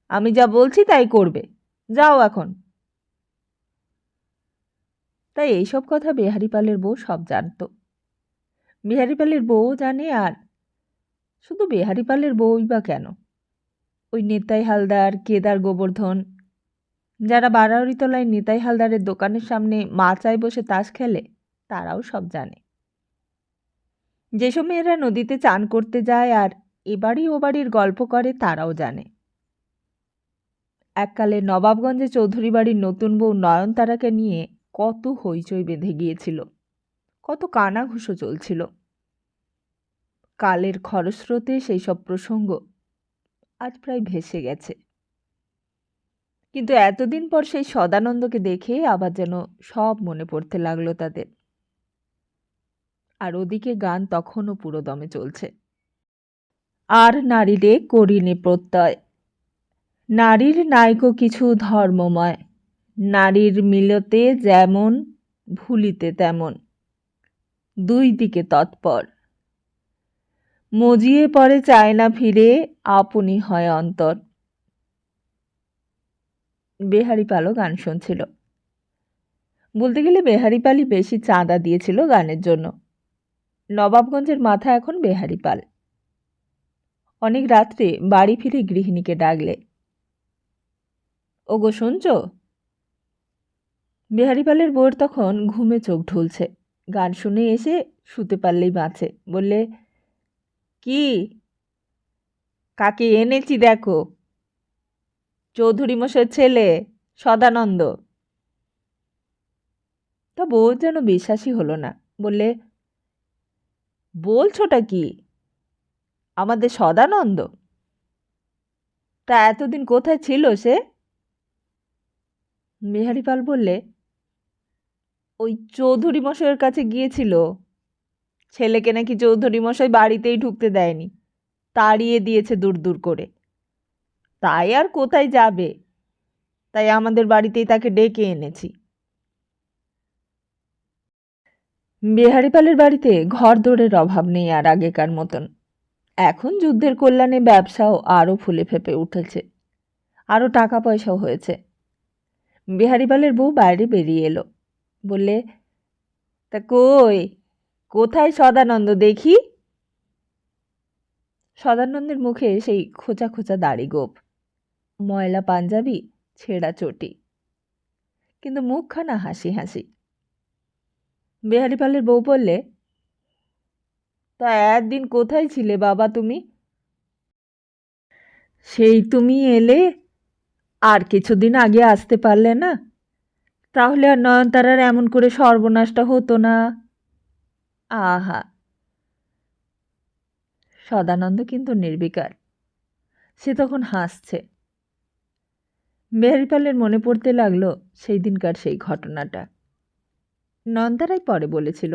আমি যা বলছি তাই করবে, যাও এখন। তাই এইসব কথা বিহারীপালের বউ সব জানত। বিহারীপালের বউ জানে, আর শুধু বিহারীপালের বউই বা কেন, ওই নেতাই হালদার, কেদার গোবর্ধন, যারা বারাউরিতলায় নেতাই হালদারের দোকানের সামনে মাচায় বসে তাস খেলে, তারাও সব জানে। যেসব মেয়েরা নদীতে চান করতে যায় আর এবাড়ি ও বাড়ির গল্প করে তারাও জানে। এককালে নবাবগঞ্জে চৌধুরী বাড়ির নতুন বউ নয়নতারাকে নিয়ে কত হইচই বেঁধে গিয়েছিল, কত কানাঘুষো চলছিল। কালের খরস্রোতে সেই সব প্রসঙ্গ আজ প্রায় ভেসে গেছে। কিন্তু এতদিন পর সেই সদানন্দকে দেখে আবার যেন সব মনে পড়তে লাগলো তাদের। আর ওদিকে গান তখনও পুরো দমে চলছে। আর নারীরে করিনি প্রত্যয়, নারীর নাইকো কিছু ধর্মময়, নারীর মিলতে যেমন ভুলিতে তেমন, দুই দিকে তৎপর, মজিয়ে পরে চায় না ফিরে, আপনি হয় অন্তর। বেহারি পালও গান শুনছিল। বলতে গেলে বেহারি পালই বেশি চাঁদা দিয়েছিল গানের জন্য। নবাবগঞ্জের মাথা এখন বেহারি পাল। অনেক রাত্রে বাড়ি ফিরে গৃহিণীকে ডাকলে, ওগো শুনছ? বেহারি পালের বউয়ের তখন ঘুমে চোখ ঢুলছে। গান শুনে এসে শুতে পারলেই বাঁচে। বললে, কি? কাকে এনেছি দেখো, চৌধুরী মশাইয়ের ছেলে সদানন্দ। তা বউ যেন বিশ্বাসই হলো না। বললে, বলছোটা কি? আমাদের সদানন্দ? তা এতদিন কোথায় ছিল সে? বেহারি পাল বললে, ওই চৌধুরী মশাইয়ের কাছে গিয়েছিল। ছেলেকে নাকি চৌধুরী মশাই বাড়িতেই ঢুকতে দেয়নি, তাড়িয়ে দিয়েছে দূর দূর করে। তাই আর কোথায় যাবে, তাই আমাদের বাড়িতেই তাকে ডেকে এনেছি। বেহারি পালের বাড়িতে ঘর দৌড়ের অভাব নেই আর আগেকার মতন। এখন যুদ্ধের কল্যাণে ব্যবসাও আরও ফুলে ফেঁপে উঠেছে, আরও টাকা পয়সাও হয়েছে। বেহারি পালের বউ বাইরে বেরিয়ে এলো। বললে, তা কোথায় সদানন্দ দেখি? সদানন্দের মুখে সেই খোঁচা খোঁচা দাড়ি গোঁফ, ময়লা পাঞ্জাবি, ছেঁড়া চটি, কিন্তু মুখখানা হাসি হাসি। বেহারি পালের বউ বললে, তা একদিন কোথায় ছিলে বাবা তুমি? সেই তুমি এলে, আর কিছুদিন আগে আসতে পারলে না? তাহলে আর নয়নতারার এমন করে সর্বনাশটা হতো না। আহা! সদানন্দ কিন্তু নির্বিকার। সে তখন হাসছে। বেহারি পালের মনে পড়তে লাগলো সেই দিনকার সেই ঘটনাটা। নয়নতারাই পরে বলেছিল,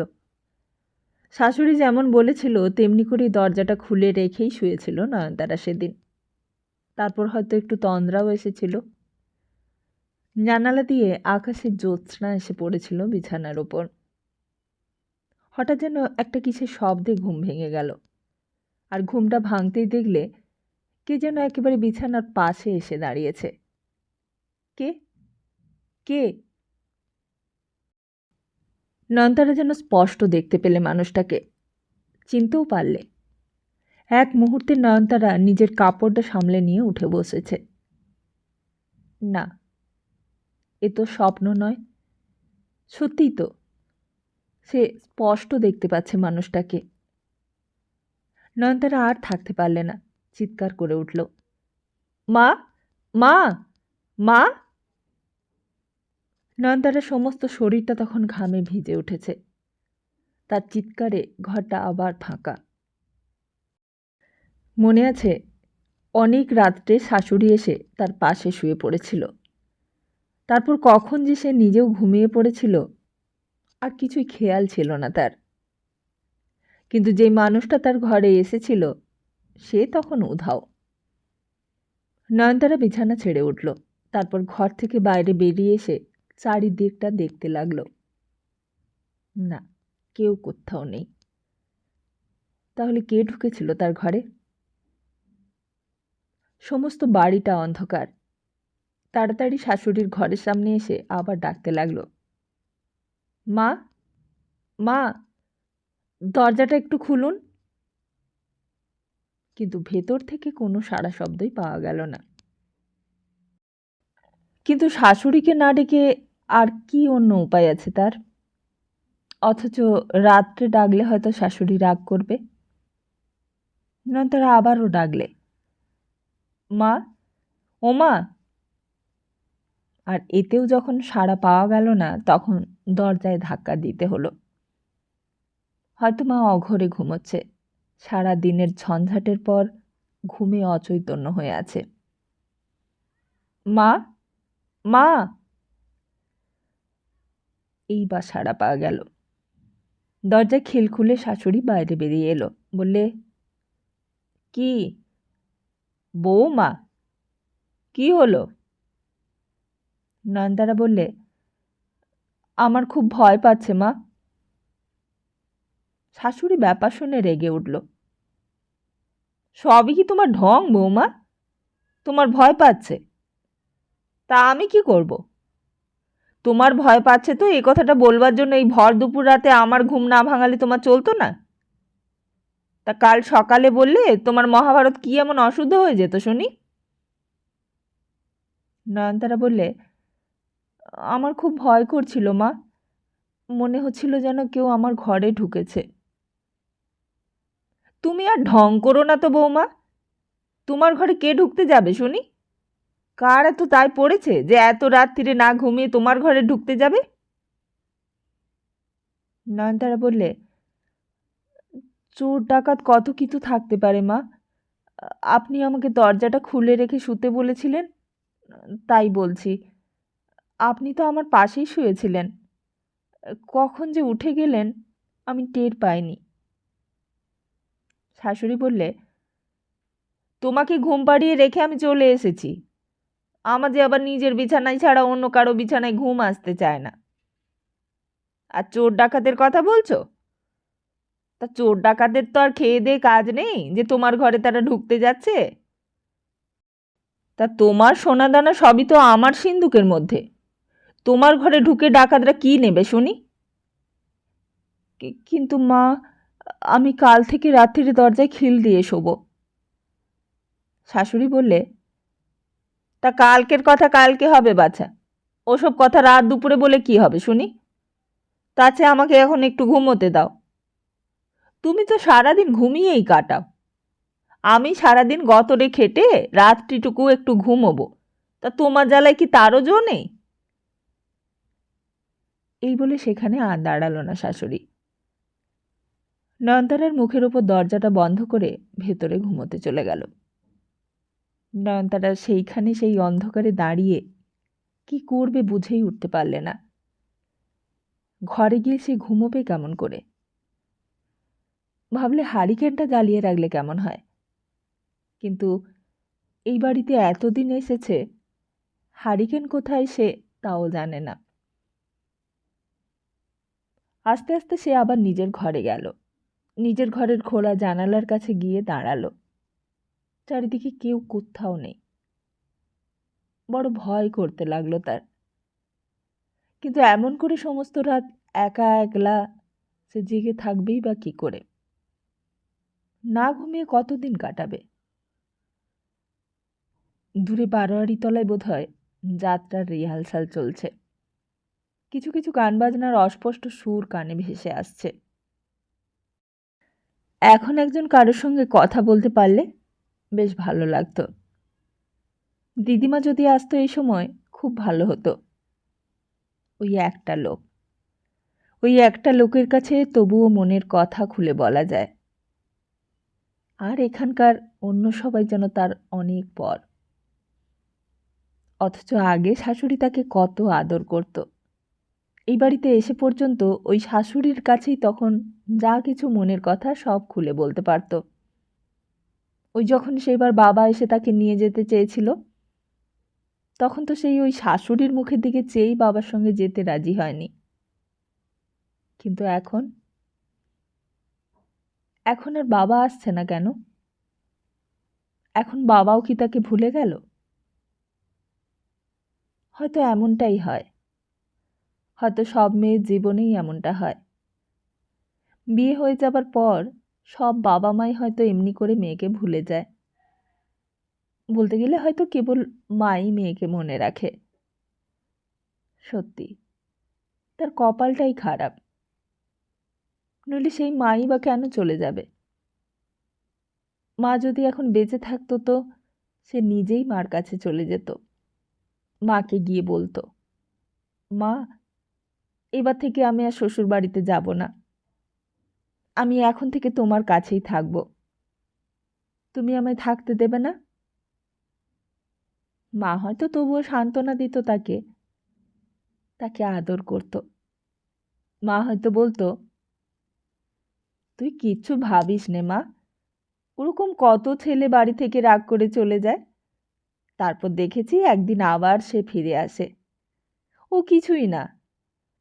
শাশুড়ি যেমন বলেছিল তেমনি করেই দরজাটা খুলে রেখেই শুয়েছিল নয়নতারা সেদিন। তারপর হয়তো একটু তন্দ্রাও এসেছিল। জানালা দিয়ে আকাশের জ্যোৎস্না এসে পড়েছিল বিছানার ওপর। হঠাৎ যেন একটা কিসের শব্দে ঘুম ভেঙে গেল। আর ঘুমটা ভাঙতেই দেখলে কে যেন একেবারে বিছানার পাশে এসে দাঁড়িয়েছে। কে? কে? নয়নতারা যেন স্পষ্ট দেখতে পেলে মানুষটাকে, চিনতেও পারলে। এক মুহূর্তে নয়নতারা নিজের কাপড়টা সামলে নিয়ে উঠে বসেছে। না, এ তো স্বপ্ন নয়, সত্যিই তো। সে স্পষ্ট দেখতে পাচ্ছে মানুষটাকে। নয়নতারা আর থাকতে পারলে না, চিৎকার করে উঠল, মা, মা, মা! নয়নতারার সমস্ত শরীরটা তখন ঘামে ভিজে উঠেছে। তার চিৎকারে ঘরটা আবার ফাঁকা। মনে আছে, অনেক রাত্রে শাশুড়ি এসে তার পাশে শুয়ে পড়েছিল। তারপর কখন যে সে নিজেও ঘুমিয়ে পড়েছিল আর কিছুই খেয়াল ছিল না তার। কিন্তু যেই মানুষটা তার ঘরে এসেছিল সে তখন উধাও। নয়নতারা বিছানা ছেড়ে উঠল। তারপর ঘর থেকে বাইরে বেরিয়ে এসে চারিদিকটা দেখতে লাগলো। না, কেউ কোথাও নেই। তাহলে কে ঢুকেছিল তার ঘরে? সমস্ত বাড়িটা অন্ধকার। তাড়াতাড়ি শাশুড়ির ঘরের সামনে এসে আবার ডাকতে লাগলো, মা, মা, দরজাটা একটু খুলুন। কিন্তু ভেতর থেকে কোনো সাড়া শব্দই পাওয়া গেল না। কিন্তু শাশুড়িকে না ডেকে আর কি অন্য উপায় আছে তার? অথচ রাত্রে ডাকলে হয়তো শাশুড়ি রাগ করবে। নয়নতারা আবারও ডাকলে, মা, ও মা। আর এতেও যখন সাড়া পাওয়া গেল না, তখন দরজায় ধাক্কা দিতে হলো। হয়তো মা অঘরে ঘুমোচ্ছে, সারা দিনের ঝঞ্ঝাটের পর ঘুমে অচৈতন্য হয়ে আছে। মা, মা। এইবার সাড়া পাওয়া গেল। দরজায় খিল খুলে শাশুড়ি বাইরে বেরিয়ে এলো। বললে, কি বৌমা, কি হলো? নয়নতারা বললে, আমার খুব ভয় পাচ্ছে মা। শাশুড়ি ব্যাপার শুনে রেগে উঠল। সবই কি তোমার ঢং বৌমা? তোমার ভয় পাচ্ছে, তা আমি কি করব? তোমার ভয় পাচ্ছে তো এই কথাটা বলবার জন্য এই ভর দুপুর রাতে আমার ঘুম না ভাঙালে তোমার চলতো না? তা কাল সকালে বললে তোমার মহাভারত কি এমন অশুদ্ধ হয়ে যেত শুনি? নয়নতারা বললে, আমার খুব ভয় করছিল মা, মনে হচ্ছিল যেন কেউ আমার ঘরে ঢুকেছে। তুমি আর ঢং করো না তো বৌমা, তোমার ঘরে কে ঢুকতে যাবে শুনি? কার এত তাই পড়েছে যে এত রাত্রিরে না ঘুমিয়ে তোমার ঘরে ঢুকতে যাবে? নয়নতারা বললে, চোর ডাকাত কত কিছু থাকতে পারে মা, আপনি আমাকে দরজাটা খুলে রেখে শুতে বলেছিলেন, তাই বলছি। আপনি তো আমার পাশেই শুয়েছিলেন, কখন যে উঠে গেলেন আমি টের পাইনি। শাশুড়ি বললে, তোমাকে ঘুম পাড়িয়ে রেখে আমি চলে এসেছি, আমার যে আবার নিজের বিছানায় ছাড়া অন্য কারো বিছানায় ঘুম আসতে চায় না। আর চোর ডাকাতের কথা বলছো, তা চোর ডাকাতের তো আর খেয়ে দেয়ে কাজ নেই যে তোমার ঘরে তারা ঢুকতে যাচ্ছে। তা তোমার সোনাদানা সবই তো আমার সিন্ধুকের মধ্যে, তোমার ঘরে ঢুকে ডাকাতরা কি নেবে শুনি? কিন্তু মা, আমি কাল থেকে রাত্রিরে দরজায় খিল দিয়ে শোবো। শাশুড়ি বললে, তা কালকের কথা কালকে হবে বাছা, ওসব কথা রাত দুপুরে বলে কি হবে শুনি? তাছে আমাকে এখন একটু ঘুমোতে দাও। তুমি তো সারাদিন ঘুমিয়েই কাটাও, আমি সারাদিন গতরে খেটে রাত্রিটুকু একটু ঘুমোবো, তা তোমার জ্বালায় কি তারও জো নেই? এই বলে সেখানে আর দাঁড়ালো না শাশুড়ি। নয়নতারার মুখের ওপর দরজাটা বন্ধ করে ভেতরে ঘুমোতে চলে গেল। নয়নতারা সেইখানে সেই অন্ধকারে দাঁড়িয়ে কি করবে বুঝেই উঠতে পারলে না। ঘরে গিয়ে সে ঘুমোবে কেমন করে? ভাবলে হারিকেনটা জ্বালিয়ে রাখলে কেমন হয়, কিন্তু এই বাড়িতে এতদিন এসেছে, হারিকেন কোথায় সে তাও জানে না। আস্তে আস্তে সে আবার নিজের ঘরে গেল। নিজের ঘরের খোলা জানালার কাছে গিয়ে দাঁড়ালো। চারিদিকে কেউ কোথাও নেই। বড় ভয় করতে লাগলো তার। কিন্তু এমন করে সমস্ত রাত একা একলা সে জেগে থাকবেই বা কি করে? না ঘুমিয়ে কতদিন কাটাবে? দূরে বারোয়ারি তলায় বোধহয় যাত্রার রিহার্সাল চলছে। কিছু কিছু গান বাজনার অস্পষ্ট সুর কানে ভেসে আসছে। এখন একজন কারোর সঙ্গে কথা বলতে পারলে বেশ ভালো লাগতো। দিদিমা যদি আসতো এই সময় খুব ভালো হতো। ওই একটা লোক, ওই একটা লোকের কাছে তবুও মনের কথা খুলে বলা যায়। আর এখানকার অন্য সবাই যেন তার অনেক পর। অথচ আগে শাশুড়ি তাকে কত আদর করত। এই বাড়িতে এসে পর্যন্ত ওই শাশুড়ির কাছেই তখন যা কিছু মনের কথা সব খুলে বলতে পারত। ওই যখন সেইবার বাবা এসে তাকে নিয়ে যেতে চেয়েছিল, তখন তো সেই ওই শাশুড়ির মুখের দিকে চেয়েই বাবার সঙ্গে যেতে রাজি হয়নি। কিন্তু এখন এখন আর বাবা আসছে না কেন? এখন বাবাও কি তাকে ভুলে গেল? হয়তো এমনটাই হয়, হয়তো সব মেয়ের জীবনেই এমনটা হয়। বিয়ে হয়ে যাবার পর সব বাবা মাই হয়তো এমনি করে মেয়েকে ভুলে যায়। বলতে গেলে হয়তো কেবল মাই মেয়েকে মনে রাখে। সত্যি, তার কপালটাই খারাপ, নইলে সেই মাই বা কেন চলে যাবে? মা যদি এখন বেঁচে থাকতো তো সে নিজেই মার কাছে চলে যেত, মাকে গিয়ে বলতো, মা, এবার থেকে আমি আর শ্বশুর বাড়িতে যাব না, আমি এখন থেকে তোমার কাছেই থাকব, তুমি আমায় থাকতে দেবে না? মা হয়তো তবুও সান্ত্বনা দিত, তাকে তাকে আদর করত। মা হয়তো বলতো, তুই কিচ্ছু ভাবিস নে মা, ওরকম কত ছেলে বাড়ি থেকে রাগ করে চলে যায়, তারপর দেখেছি একদিন আবার সে ফিরে আসে, ও কিছুই না,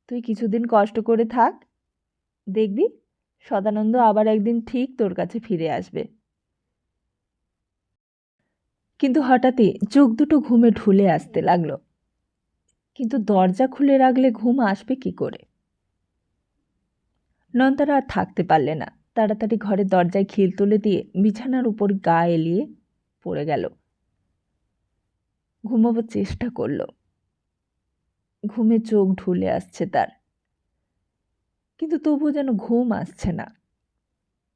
তুই কিছুদিন কষ্ট করে থাক, দেখবি সদানন্দ আবার একদিন ঠিক তোর কাছে ফিরে আসবে। কিন্তু হঠাৎই চোখ দুটো ঘুমে ঢুলে আসতে লাগলো। কিন্তু দরজা খুলে রাখলে ঘুম আসবে কি করে? নয়নতারা আর থাকতে পারলে না, তাড়াতাড়ি ঘরের দরজায় খিল তুলে দিয়ে বিছানার উপর গা এলিয়ে পড়ে গেল। ঘুমাবার চেষ্টা করল, ঘুমে চোখ ঢুলে আসছে তার, কিন্তু তবুও যেন ঘুম আসছে না।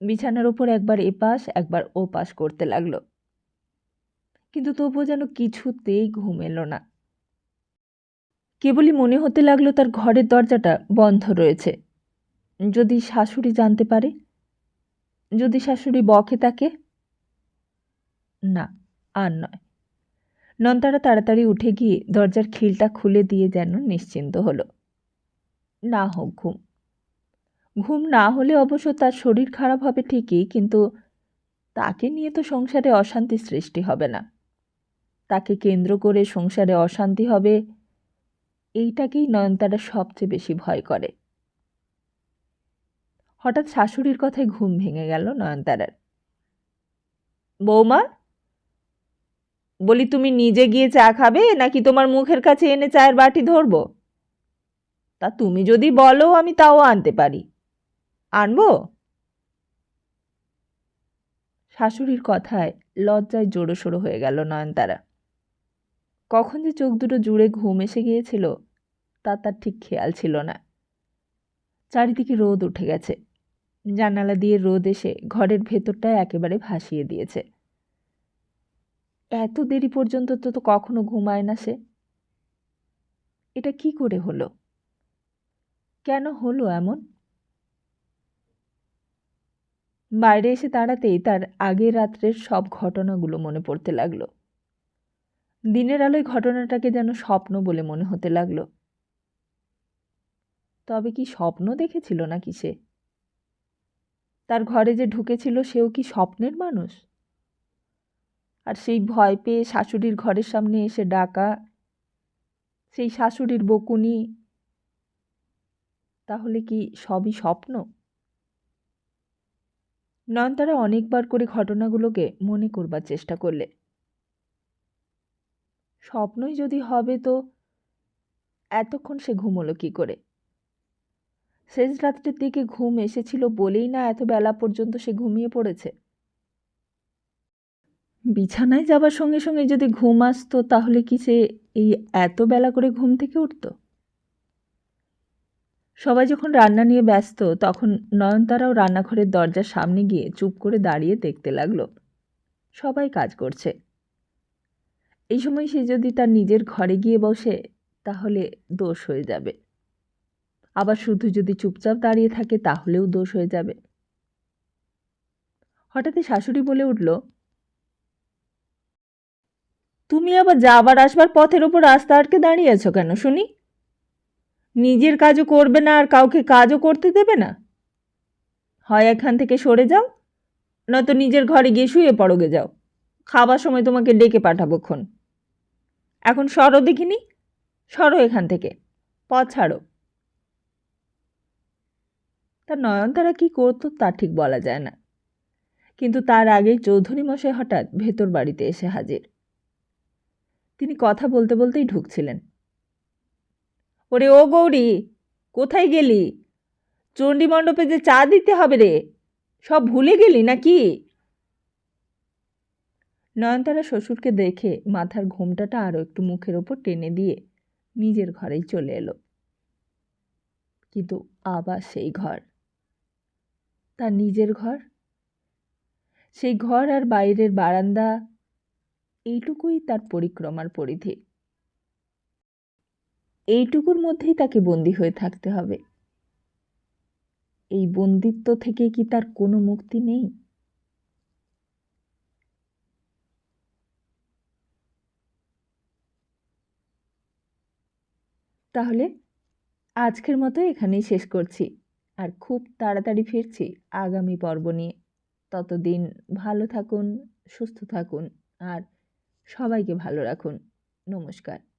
বিছানার উপর একবার এপাশ একবার ওপাশ করতে লাগলো, কিন্তু তবুও যেন কিছুতেই ঘুম এলো না। কেবলই মনে হতে লাগলো তার ঘরের দরজাটা বন্ধ রয়েছে। যদি শাশুড়ি জানতে পারে, যদি শাশুড়ি বকে তাকে? না, আর নয়। নয়নতারা তাড়াতাড়ি উঠে গিয়ে দরজার খিলটা খুলে দিয়ে যেন নিশ্চিন্ত হলো। না হোক ঘুম, ঘুম না হলে অবশ্য তার শরীর খারাপ হবে ঠিকই, কিন্তু তাকে নিয়ে তো সংসারে অশান্তি সৃষ্টি হবে না। তাকে কেন্দ্র করে সংসারে অশান্তি হবে, এইটাকেই নয়নতারা সবচেয়ে বেশি ভয় করে। হঠাৎ শাশুড়ির কথায় ঘুম ভেঙে গেল নয়নতারার। বৌমা, বলি তুমি নিজে গিয়ে চা খাবে নাকি তোমার মুখের কাছে এনে চায়ের বাটি ধরবো? তা তুমি যদি বলো আমি তাও আনতে পারি, আনবো? শাশুড়ির কথায় লজ্জায় জোড়োসড়ো হয়ে গেল নয়নতারা। কখন যে চোখ দুটো জুড়ে ঘুম এসে গিয়েছিল তা তার ঠিক খেয়াল ছিল না। চারিদিকে রোদ উঠে গেছে, জানালা দিয়ে রোদ এসে ঘরের ভেতরটায় একেবারে ভাসিয়ে দিয়েছে। এত দেরি পর্যন্ত তো কখনো ঘুমায় না সে, এটা কি করে হলো? কেন হলো এমন? বাইরে এসে দাঁড়াতেই তার আগের রাত্রের সব ঘটনাগুলো মনে পড়তে লাগলো। দিনের আলোয় ঘটনাটাকে যেন স্বপ্ন বলে মনে হতে লাগলো। তবে কি স্বপ্ন দেখেছিল নাকি সে? তার ঘরে যে ঢুকেছিল সেও কি স্বপ্নের মানুষ? আর সেই ভয় পেয়ে শাশুড়ির ঘরের সামনে এসে ডাকা, সেই শাশুড়ির বকুনি, তাহলে কি সবই স্বপ্ন? নয়নতারা অনেকবার করে ঘটনাগুলোকে মনে করবার চেষ্টা করলে। স্বপ্নই যদি হবে তো এতক্ষণ সে ঘুমোলো কি করে? শেষ রাত্রের দিকে ঘুম এসেছিল বলেই না এত বেলা পর্যন্ত সে ঘুমিয়ে পড়েছে। বিছানায় যাবার সঙ্গে সঙ্গে যদি ঘুম আসতো তাহলে কি সে এই এত বেলা করে ঘুম থেকে উঠত? সবাই যখন রান্না নিয়ে ব্যস্ত তখন নয়নতারাও রান্নাঘরের দরজার সামনে গিয়ে চুপ করে দাঁড়িয়ে দেখতে লাগলো। সবাই কাজ করছে। এই সময় সে যদি তার নিজের ঘরে গিয়ে বসে তাহলে দোষ হয়ে যাবে, আবার শুধু যদি চুপচাপ দাঁড়িয়ে থাকে তাহলেও দোষ হয়ে যাবে। হঠাৎই শাশুড়ি বলে উঠল, তুমি আবার যাবার আসবার পথের ওপর রাস্তা আটকে দাঁড়িয়ে আছো কেন শুনি? নিজের কাজও করবে না আর কাউকে কাজও করতে দেবে না। হয় এখান থেকে সরে যাও, নয়তো নিজের ঘরে গিয়ে শুয়ে পড়োগে যাও, খাবার সময় তোমাকে ডেকে পাঠাবো ক্ষণ। এখন সরো দেখিনি, সরো এখান থেকে, পথ ছাড়ো। তার নয়নতারা কি করতো তা ঠিক বলা যায় না, কিন্তু তার আগেই চৌধুরী মশাই হঠাৎ ভেতর বাড়িতে এসে হাজির। তিনি কথা বলতে বলতেই ঢুকছিলেন। ওরে ও গৌরী, কোথায় গেলি? চণ্ডী মণ্ডপে যে চা দিতে হবে রে, সব ভুলে গেলি নাকি? নয়নতারা শ্বশুরকে দেখে মাথার ঘোমটাটা আরও একটু মুখের ওপর টেনে দিয়ে নিজের ঘরেই চলে এলো। কিন্তু আবার সেই ঘর, তার নিজের ঘর, সেই ঘর আর বাইরের বারান্দা, এইটুকুই তার পরিক্রমার পরিধি। এইটুকুর মধ্যেই তাকে বন্দী হয়ে থাকতে হবে। এই বন্দিত্ব থেকে কি তার কোনো মুক্তি নেই? তাহলে আজকের মতো এখানেই শেষ করছি, আর খুব তাড়াতাড়ি ফিরছি আগামী পর্ব নিয়ে। ততদিন ভালো থাকুন, সুস্থ থাকুন, আর সবাইকে ভালো রাখুন। নমস্কার।